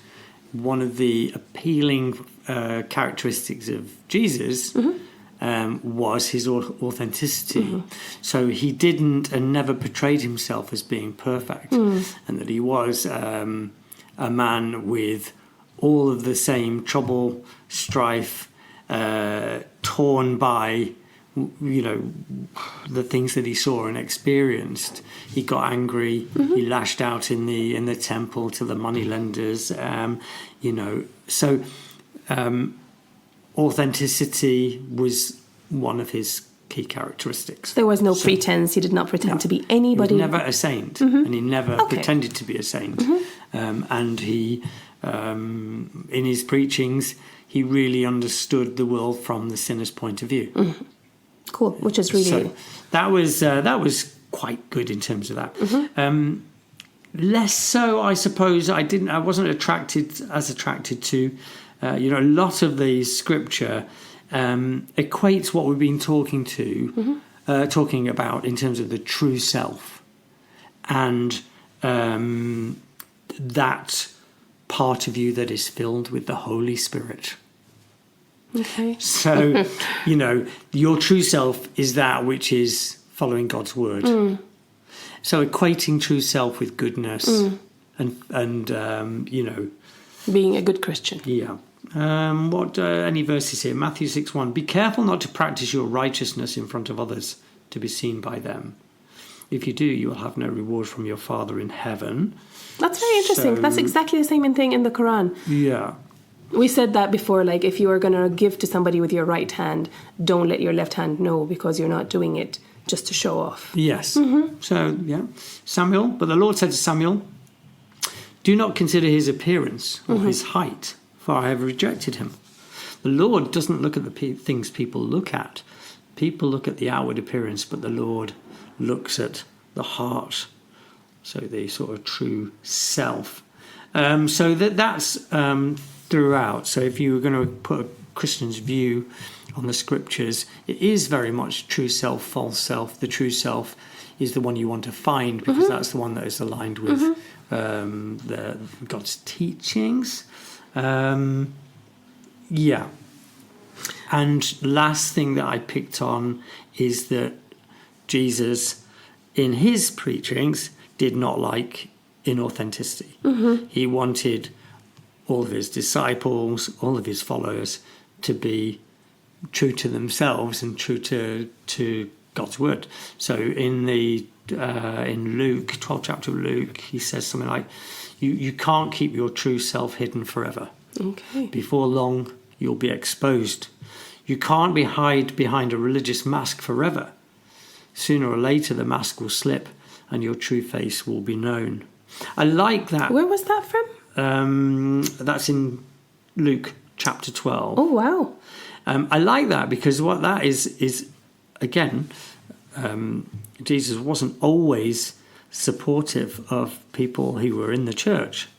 one of the appealing characteristics of Jesus was his authenticity. So he didn't and never portrayed himself as being perfect, and that he was a man with all of the same trouble, strife, torn by the things that he saw and experienced. He got angry. He lashed out in the temple to the moneylenders. So authenticity was one of his key characteristics. There was no pretense. He did not pretend to be anybody. He was never a saint, and he never pretended to be a saint. And he, in his preachings, he really understood the world from the sinner's point of view. Cool, which is really... So that was quite good in terms of that. Less so, I suppose. I wasn't attracted to a lot of the scripture equates what we've been talking about in terms of the true self, and that part of you that is filled with the Holy Spirit. Okay. So, your true self is that which is following God's word. So equating true self with goodness and being a good Christian. Yeah. Any verses here? Matthew 6:1. Be careful not to practice your righteousness in front of others to be seen by them. If you do, you will have no reward from your Father in heaven. That's very interesting. That's exactly the same thing in the Quran. Yeah. We said that before, like if you are going to give to somebody with your right hand, don't let your left hand know, because you're not doing it just to show off. Yes. So, Samuel, but the Lord said to Samuel, do not consider his appearance or his height, for I have rejected him. The Lord doesn't look at the things people look at. People look at the outward appearance, but the Lord looks at the heart. So the sort of true self. So that's throughout. So if you were going to put a Christian's view on the scriptures, it is very much true self, false self. The true self is the one you want to find, because that's the one that is aligned with God's teachings. And last thing that I picked on is that Jesus, in his preachings, did not like inauthenticity. He wanted all of his disciples, all of his followers, to be true to themselves and true to God's word. So in Luke, 12th chapter of Luke, he says something like, you can't keep your true self hidden forever. Okay. Before long, you'll be exposed. You can't hide behind a religious mask forever. Sooner or later, the mask will slip and your true face will be known. I like that. Where was that from? That's in Luke chapter 12. Oh, wow. I like that because what that is again, Jesus wasn't always supportive of people who were in the church.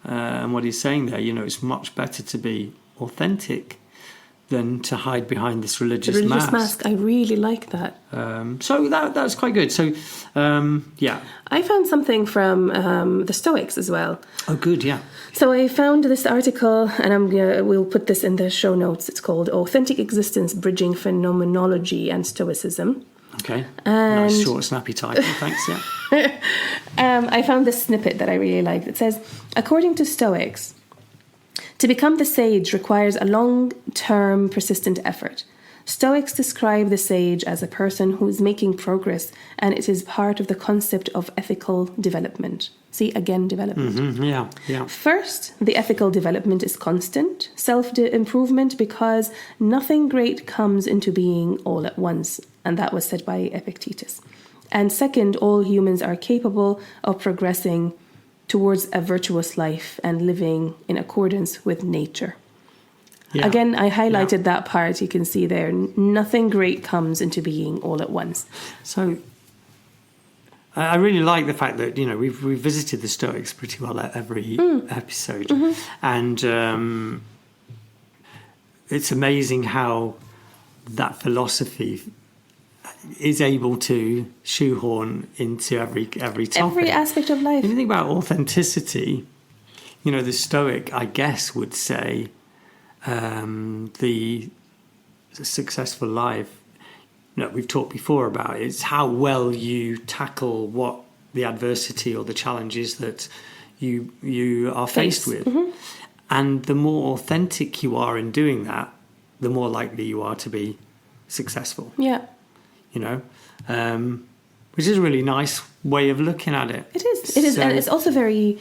And what he's saying there, it's much better to be authentic than to hide behind this religious mask. I really like that. So that's quite good. So, yeah. I found something from the Stoics as well. Oh, good, yeah. So I found this article, and we'll put this in the show notes. It's called Authentic Existence, Bridging Phenomenology and Stoicism. Okay. And nice, short, snappy title. Thanks, yeah. I found this snippet that I really liked. It says, according to Stoics, to become the sage requires a long-term, persistent effort. Stoics describe the sage as a person who is making progress, and it is part of the concept of ethical development. See, again, development. Mm-hmm, yeah. First, the ethical development is constant self-improvement because nothing great comes into being all at once, and that was said by Epictetus. And second, all humans are capable of progressing towards a virtuous life and living in accordance with nature. Yeah. Again, I highlighted that part. You can see there, nothing great comes into being all at once. So I really like the fact that, we've visited the Stoics pretty well at every episode. Mm-hmm. And it's amazing how that philosophy is able to shoehorn into every topic. Every aspect of life. If you think about authenticity, the Stoic, I guess, would say the successful life, we've talked before about, it's how well you tackle what the adversity or the challenges that you are faced with. Mm-hmm. And the more authentic you are in doing that, the more likely you are to be successful. Yeah. Which is a really nice way of looking at it. It is, and it's also very,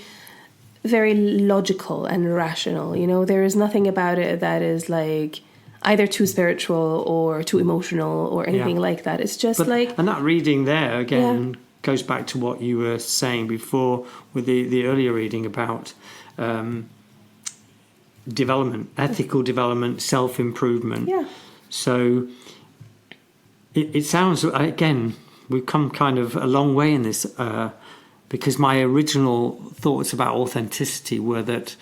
very logical and rational. There is nothing about it that is like either too spiritual or too emotional or anything like that. It's just and that reading there again goes back to what you were saying before with the earlier reading about development, ethical development, self-improvement. Yeah. So it sounds, again, we've come kind of a long way in this because my original thoughts about authenticity were that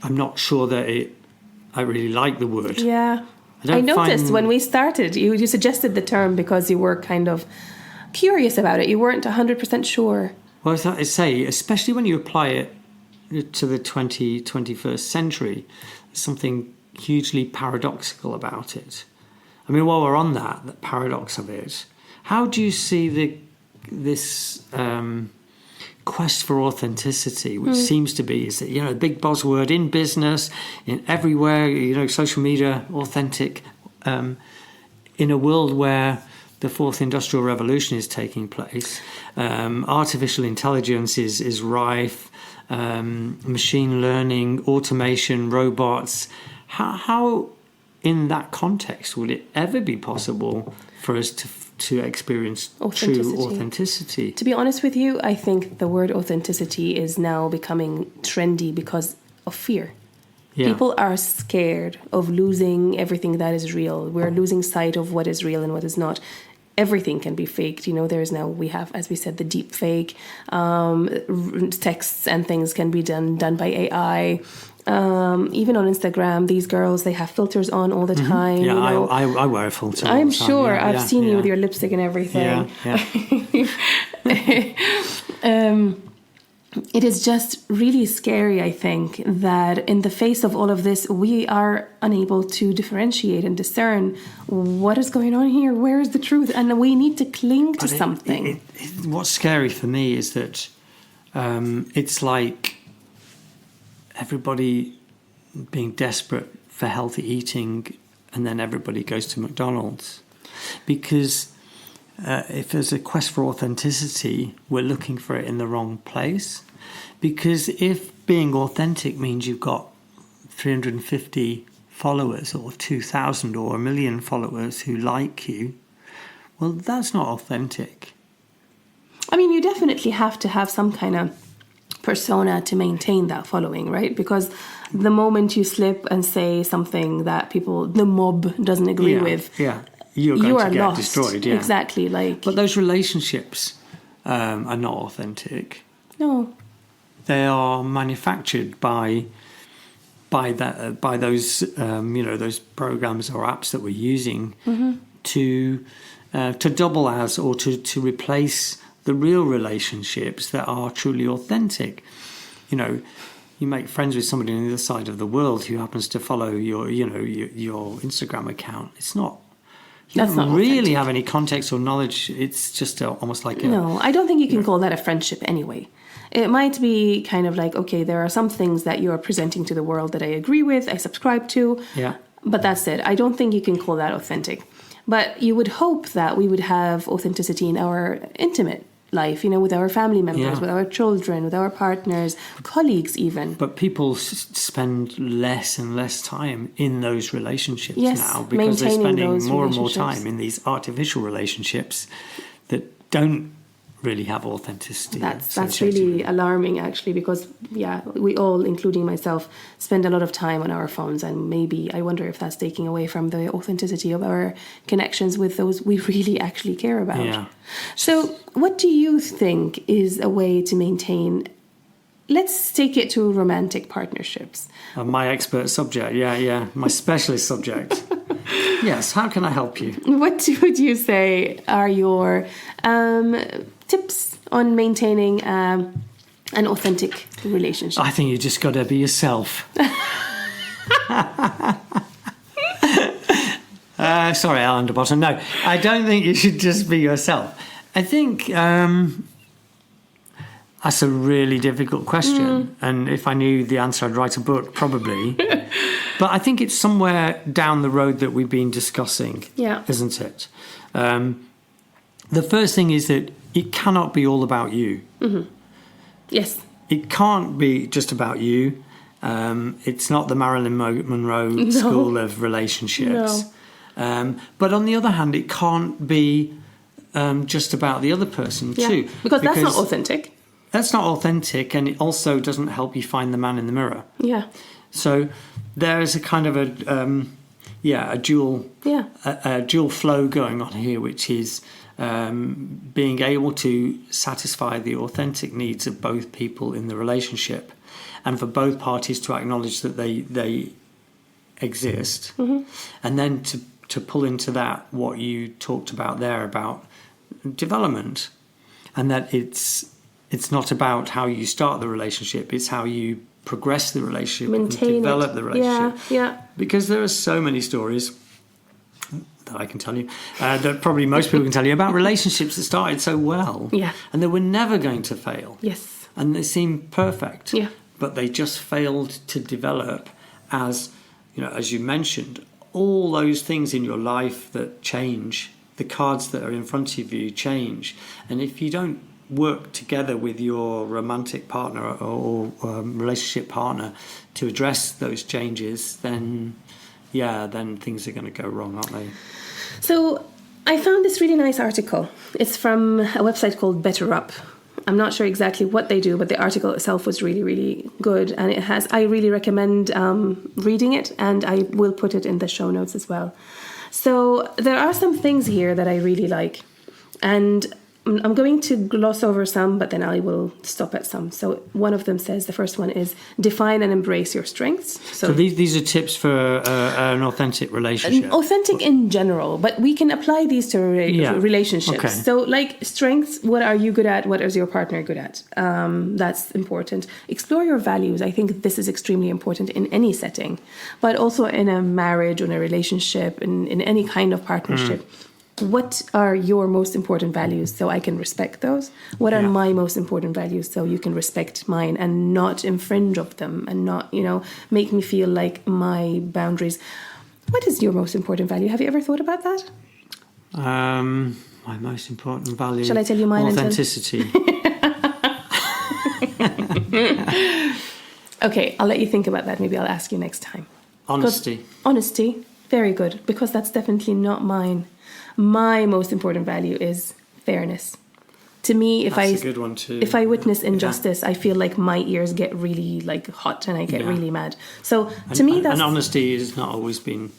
I'm not sure that I really like the word. Yeah. I noticed when we started, you suggested the term because you were kind of curious about it. You weren't 100% sure. Well, as I say, especially when you apply it to the 21st century, there's something hugely paradoxical about it. I mean, while we're on that paradox of it, how do you see this quest for authenticity, which seems to be, is that, a big buzzword in business, in everywhere, social media, authentic, in a world where the fourth industrial revolution is taking place, artificial intelligence is rife, machine learning, automation, robots. How in that context would it ever be possible for us to experience true authenticity? To be honest with you, I think the word authenticity is now becoming trendy because of fear. Yeah. People are scared of losing everything that is real. We're losing sight of what is real and what is not. Everything can be faked. We have, as we said, the deep fake. Texts and things can be done by AI. Even on Instagram, these girls, they have filters on all the time. Yeah, I wear a filter. I'm sure. I've seen you with your lipstick and everything. Yeah. It is just really scary, I think, that in the face of all of this, we are unable to differentiate and discern what is going on here, where is the truth, and we need to cling to something. What's scary for me is that it's like everybody being desperate for healthy eating, and then everybody goes to McDonald's. Because if there's a quest for authenticity, we're looking for it in the wrong place. Because if being authentic means you've got 350 followers or 2,000 or 1 million followers who like you, well, that's not authentic. I mean, you definitely have to have some kind of persona to maintain that following, right? Because the moment you slip and say something that the mob doesn't agree with, you're going to get lost. destroyed. Exactly. But those relationships, are not authentic. No. They are manufactured by those those programs or apps that we're using to double as or to replace the real relationships that are truly authentic. You make friends with somebody on the other side of the world who happens to follow your Instagram account. It's not. You That's don't not really authentic. have any context or knowledge. It's just almost like a... No, I don't think you can call that a friendship anyway. It might be kind of like, okay, there are some things that you're presenting to the world that I agree with, I subscribe to, Yeah. but that's it. I don't think you can call that authentic. But you would hope that we would have authenticity in our intimate life, with our family members, Yeah. with our children, with our partners, colleagues even. But people spend less and less time in those relationships Yes, now because they're maintaining spending those more and more relationships. time in these artificial relationships that don't really have authenticity. That's associated really with it. alarming, actually, because we all, including myself, spend a lot of time on our phones, and maybe I wonder if that's taking away from the authenticity of our connections with those we really actually care about. Yeah. So, what do you think is a way to maintain? Let's take it to romantic partnerships. My expert subject, my specialist subject. Yes, how can I help you? What would you say are your tips on maintaining an authentic relationship? I think you just got to be yourself. Sorry, Alan de Botton. No, I don't think you should just be yourself. I think that's a really difficult question. And if I knew the answer, I'd write a book, probably. But I think it's somewhere down the road that we've been discussing, isn't it? The first thing is that it cannot be all about you. Mm-hmm. Yes. It can't be just about you. It's not the Marilyn Monroe school of relationships. No. But on the other hand, it can't be just about the other person too. Because that's not authentic. That's not authentic, and it also doesn't help you find the man in the mirror. Yeah. So there is a kind of a dual flow going on here, which is being able to satisfy the authentic needs of both people in the relationship, and for both parties to acknowledge that they exist, and then to pull into that what you talked about there about development, and that it's not about how you start the relationship, it's how you progress the relationship Maintain and develop it. the relationship. Yeah. Because there are so many stories that I can tell you, that probably most people can tell you, about relationships that started so well, and they were never going to fail. Yes. And they seemed perfect. Yeah. But they just failed to develop as you mentioned, all those things in your life that change, the cards that are in front of you change. And if you don't work together with your romantic partner or relationship partner to address those changes, then things are going to go wrong, aren't they? So I found this really nice article. It's from a website called Better Up. I'm not sure exactly what they do, but the article itself was really, really good. And I really recommend reading it, and I will put it in the show notes as well. So there are some things here that I really like. And I'm going to gloss over some, but then I will stop at some. So one of them says, the first one is define and embrace your strengths. So these are tips for an authentic relationship. Authentic in general, but we can apply these to relationships. Okay. So like strengths, what are you good at? What is your partner good at? That's important. Explore your values. I think this is extremely important in any setting, but also in a marriage or in a relationship, in any kind of partnership. What are your most important values so I can respect those? What are my most important values so you can respect mine and not infringe of them and not, make me feel like my boundaries. What is your most important value? Have you ever thought about that? My most important value. Shall I tell you mine? Authenticity. Okay, I'll let you think about that. Maybe I'll ask you next time. Honesty. Very good, because that's definitely not mine. My most important value is fairness. To me, That's a good one too. If I witness injustice, I feel like my ears get really hot and I get really mad. So to me, that's... And honesty has not always been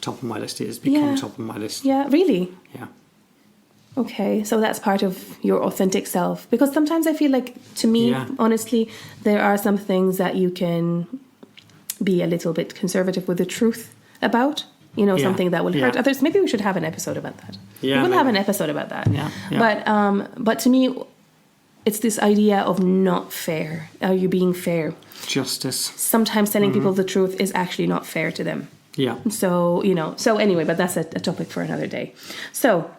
top of my list. It has become top of my list. Yeah, really? Yeah. Okay, so that's part of your authentic self. Because sometimes I feel like, to me, honestly, there are some things that you can be a little bit conservative with the truth about. Something that will hurt others. Maybe we should have an episode about that. Yeah, we will have an episode about that. Yeah, yeah. But to me, it's this idea of not fair. Are you being fair? Justice. Sometimes telling people the truth is actually not fair to them. Yeah. So, so anyway, but that's a topic for another day. So,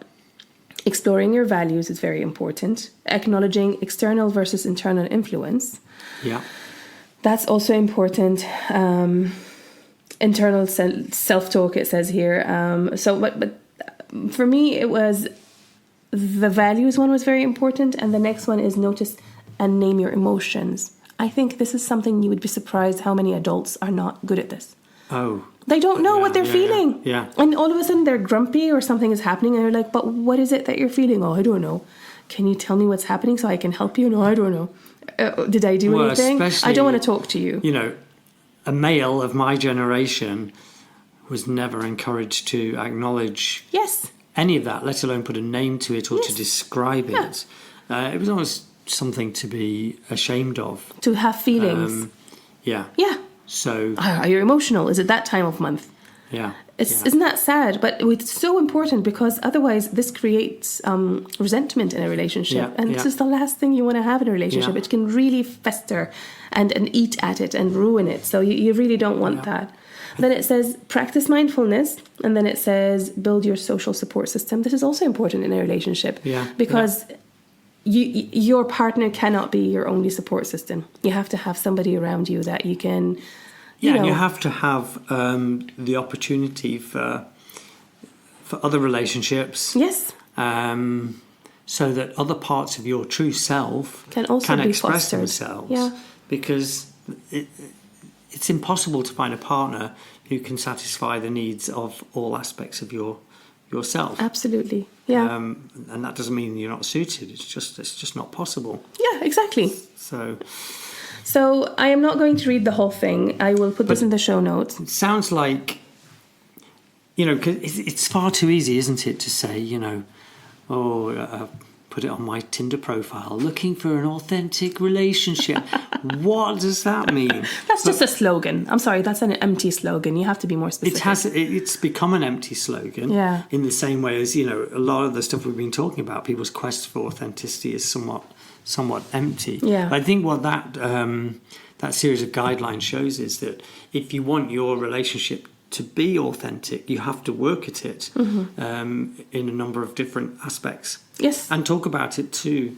exploring your values is very important. Acknowledging external versus internal influence. Yeah. That's also important. Internal self-talk, it says here. But for me, it was the values one was very important. And the next one is notice and name your emotions. I think this is something you would be surprised how many adults are not good at this. Oh. They don't know what they're feeling. Yeah. And all of a sudden they're grumpy or something is happening and you're like, but what is it that you're feeling? Oh, I don't know. Can you tell me what's happening so I can help you? No, I don't know. Did I do anything? I don't want to talk to you. A male of my generation was never encouraged to acknowledge any of that, let alone put a name to it or to describe it. It was almost something to be ashamed of. To have feelings. Yeah. So, are you emotional? Is it that time of month? Yeah. Isn't that sad? But it's so important because otherwise this creates resentment in a relationship. And this is the last thing you want to have in a relationship. It can really fester and eat at it and ruin it. So you really don't want that. Then it says practice mindfulness. And then it says build your social support system. This is also important in a relationship. Because your partner cannot be your only support system. You have to have somebody around you that you can... and you have to have the opportunity for other relationships. Yes. So that other parts of your true self can express fostered. themselves. Yeah. Because it's impossible to find a partner who can satisfy the needs of all aspects of yourself. Absolutely. Yeah. And that doesn't mean you're not suited. It's just not possible. Yeah, exactly. So I am not going to read the whole thing. I will put this in the show notes. It sounds like, 'cause it's far too easy, isn't it, to say, put it on my Tinder profile, looking for an authentic relationship. What does that mean? That's just a slogan. I'm sorry, that's an empty slogan. You have to be more specific. It's become an empty slogan. Yeah. In the same way as, a lot of the stuff we've been talking about, people's quest for authenticity is somewhat empty. Yeah. I think what that series of guidelines shows is that if you want your relationship to be authentic, you have to work at it in a number of different aspects. Yes. And talk about it too.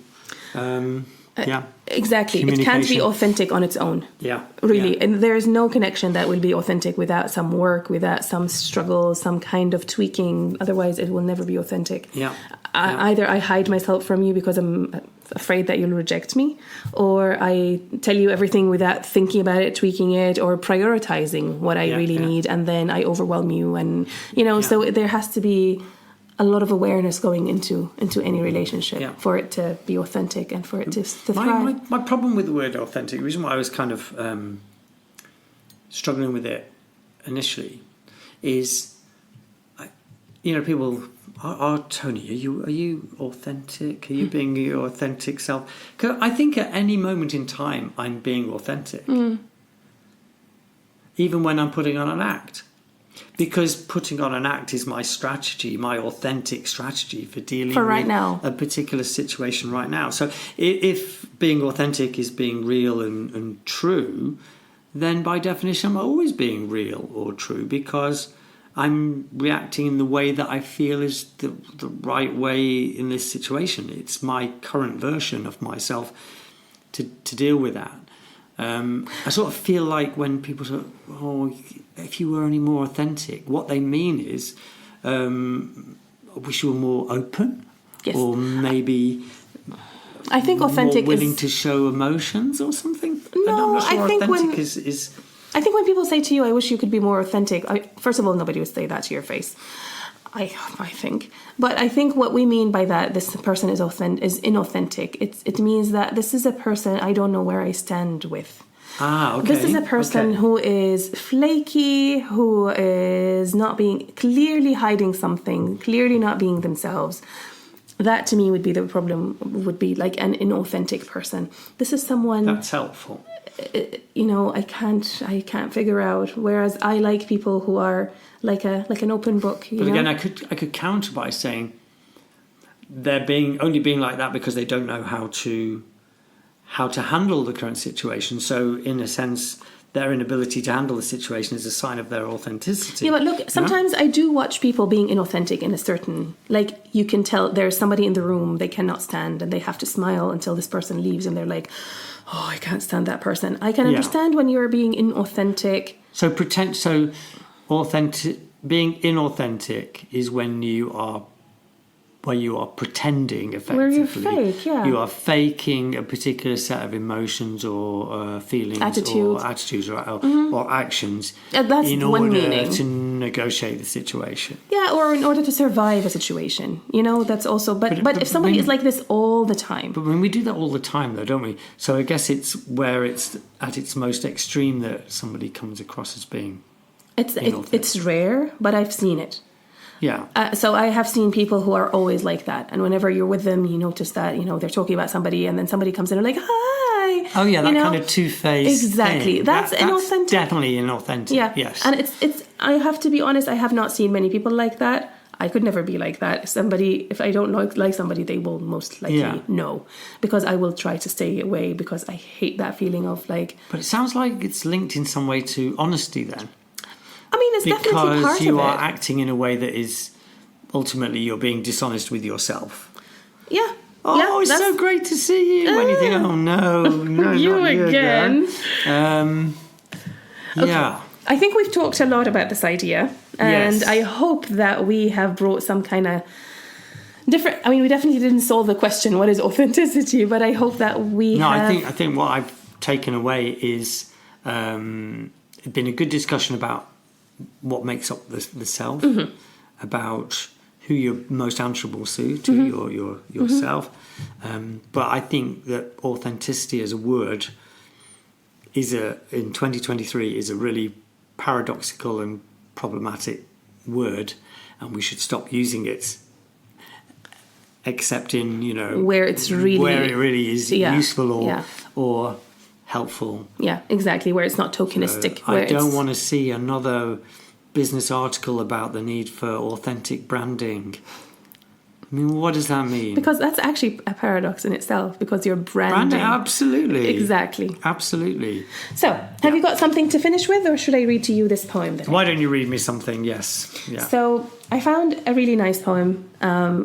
Exactly. It can't be authentic on its own. Yeah. Really. Yeah. And there is no connection that will be authentic without some work, without some struggle, some kind of tweaking. Otherwise, it will never be authentic. Yeah. Either I hide myself from you because I'm afraid that you'll reject me, or I tell you everything without thinking about it, tweaking it, or prioritizing what I really need, and then I overwhelm you. And, so there has to be a lot of awareness going into any relationship for it to be authentic and for it to thrive. My problem with the word authentic, the reason why I was kind of struggling with it initially is, people... Tony, are you authentic? Are you being your authentic self? 'Cause I think at any moment in time, I'm being authentic. Even when I'm putting on an act. Because putting on an act is my strategy, my authentic strategy for dealing with now. A particular situation right now. So if being authentic is being real and true, then by definition, I'm always being real or true because I'm reacting in the way that I feel is the right way in this situation. It's my current version of myself to deal with that. I sort of feel like when people say, if you were any more authentic, what they mean is, I wish you were more open, or maybe I think authentic more willing to show emotions or something. No, I'm not sure I think authentic is. I think when people say to you, I wish you could be more authentic, first of all, nobody would say that to your face. I think. But I think what we mean by that, this person is inauthentic. It means that this is a person I don't know where I stand with. Okay. This is a person who is flaky, who is not being, clearly hiding something, clearly not being themselves. That to me would be the problem, would be like an inauthentic person. This is someone, That's helpful. I can't figure out. Whereas I like people who are like an open book. But again, I could counter by saying they're only being like that because they don't know how to handle the current situation. So in a sense, their inability to handle the situation is a sign of their authenticity. Yeah, but look, sometimes I do watch people being inauthentic in a certain, like, you can tell there's somebody in the room they cannot stand and they have to smile until this person leaves and they're like, oh, I can't stand that person. I can understand when you're being inauthentic. So being inauthentic is when you are pretending effectively. Where you're fake, yeah. You are faking a particular set of emotions or feelings or attitudes or actions that's in one order meaning. to negotiate the situation. Yeah, or in order to survive a situation. That's also... But if somebody is like this all the time... But when we do that all the time, though, don't we? So I guess it's where it's at its most extreme that somebody comes across as being inauthentic. It's rare, but I've seen it. Yeah. So I have seen people who are always like that. And whenever you're with them, you notice that, they're talking about somebody and then somebody comes in and like, hi. Oh, yeah, that kind of two-faced Exactly. thing. That's inauthentic. That's definitely inauthentic, yeah. Yes. And it's. I have to be honest, I have not seen many people like that. I could never be like that. If I don't like somebody, they will most likely know. Because I will try to stay away because I hate that feeling of like... But it sounds like it's linked in some way to honesty then. I mean, it's definitely part of it. Because you are acting in a way that is ultimately you're being dishonest with yourself. Yeah. Oh, it's so great to see you. When you think, oh no, you not again. Yeah. I think we've talked a lot about this idea, and I hope that we have brought some kind of different. I mean, we definitely didn't solve the question, what is authenticity, but I hope that we. No, I think what I've taken away is it's been a good discussion about what makes up the self, about who you're most answerable to yourself. But I think that authenticity as a word in 2023 is a really paradoxical and problematic word, and we should stop using it except in where it really is useful or helpful. Yeah, exactly. Where it's not tokenistic. I don't want to see another business article about the need for authentic branding. I mean, what does that mean? Because that's actually a paradox in itself, because you're branding. Absolutely. Exactly. Absolutely. So, have you got something to finish with, or should I read to you this poem then? Why don't you read me something? Yes. Yeah. So, I found a really nice poem.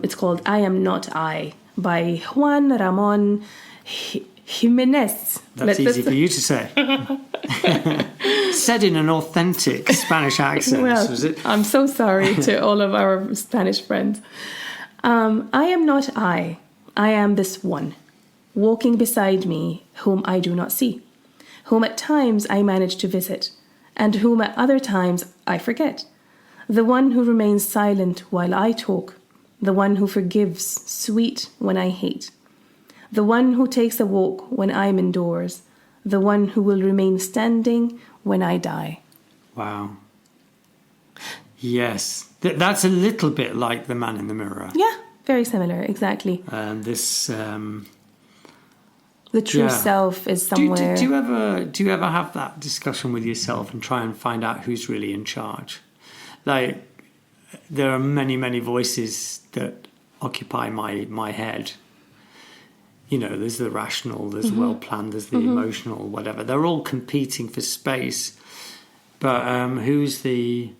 It's called I Am Not I by Juan, Ramon, Jimenez. That's easy for you to say. Said in an authentic Spanish accent, was it? I'm so sorry to all of our Spanish friends. I am not I am this one, walking beside me, whom I do not see, whom at times I manage to visit, and whom at other times I forget, the one who remains silent while I talk, the one who forgives, sweet when I hate, the one who takes a walk when I'm indoors, the one who will remain standing when I die. Wow. Yes. That's a little bit like the man in the mirror. Yeah, very similar, exactly. The true self is somewhere. Do you ever have that discussion with yourself and try and find out who's really in charge? Like, there are many, many voices that occupy my head. There's the rational, there's the well-planned, there's the emotional, whatever. They're all competing for space. But who's the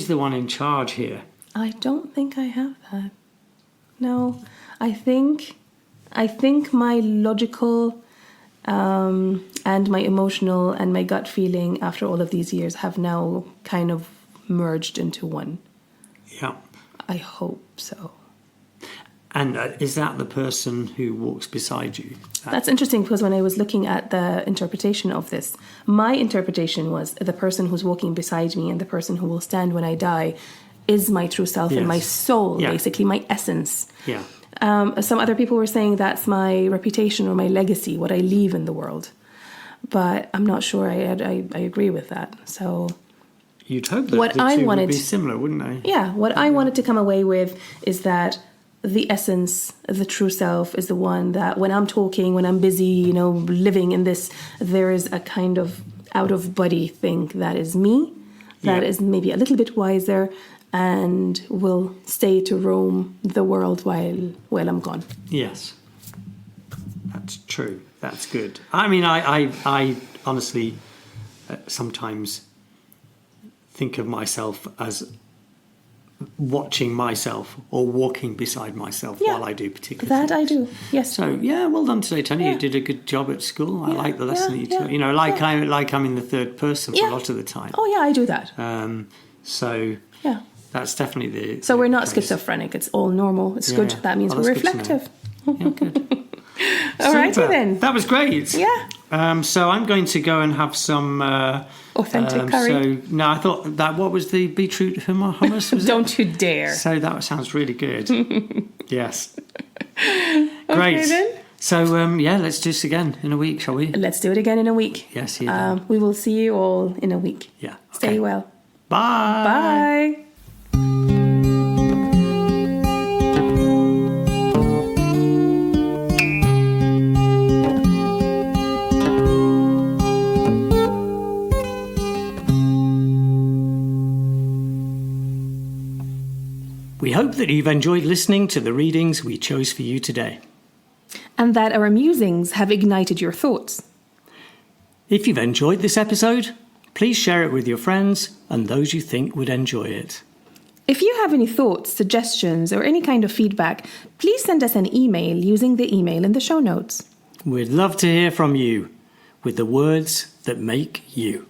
one in charge here? I don't think I have that. No, I think my logical and my emotional and my gut feeling after all of these years have now kind of merged into one. Yeah. I hope so. And is that the person who walks beside you? That's interesting, because when I was looking at the interpretation of this, my interpretation was the person who's walking beside me and the person who will stand when I die is my true self and my soul, basically my essence. Yeah. Some other people were saying that's my reputation or my legacy, what I leave in the world. But I'm not sure I agree with that. So you'd hope that the two would be similar, wouldn't they? Yeah. What I wanted to come away with is that the essence, the true self is the one that when I'm talking, when I'm busy, living in this, there is a kind of out of body thing that is me, that is maybe a little bit wiser and will stay to roam the world while I'm gone. Yes, that's true. That's good. I mean, I honestly sometimes think of myself as watching myself or walking beside myself while I do particular that things. I do, yes. So well done today, Tony. You did a good job at school. I like the lesson that you took. I'm in the third person for a lot of the time. Oh yeah, I do that. That's definitely So we're not schizophrenic. It's all normal. It's good. That means we're reflective. Good. All righty then. That was great. Yeah. So I'm going to go and have some authentic curry. I thought that what was the beetroot hummus? Was Don't you dare. So that sounds really good. Yes. Great. Okay, then. So let's do this again in a week, shall we? Let's do it again in a week. Yes. We will see you all in a week. Yeah. Okay. Stay well. Bye. Bye. We hope that you've enjoyed listening to the readings we chose for you today. And that our musings have ignited your thoughts. If you've enjoyed this episode, please share it with your friends and those you think would enjoy it. If you have any thoughts, suggestions, or any kind of feedback, please send us an email using the email in the show notes. We'd love to hear from you with the words that make you.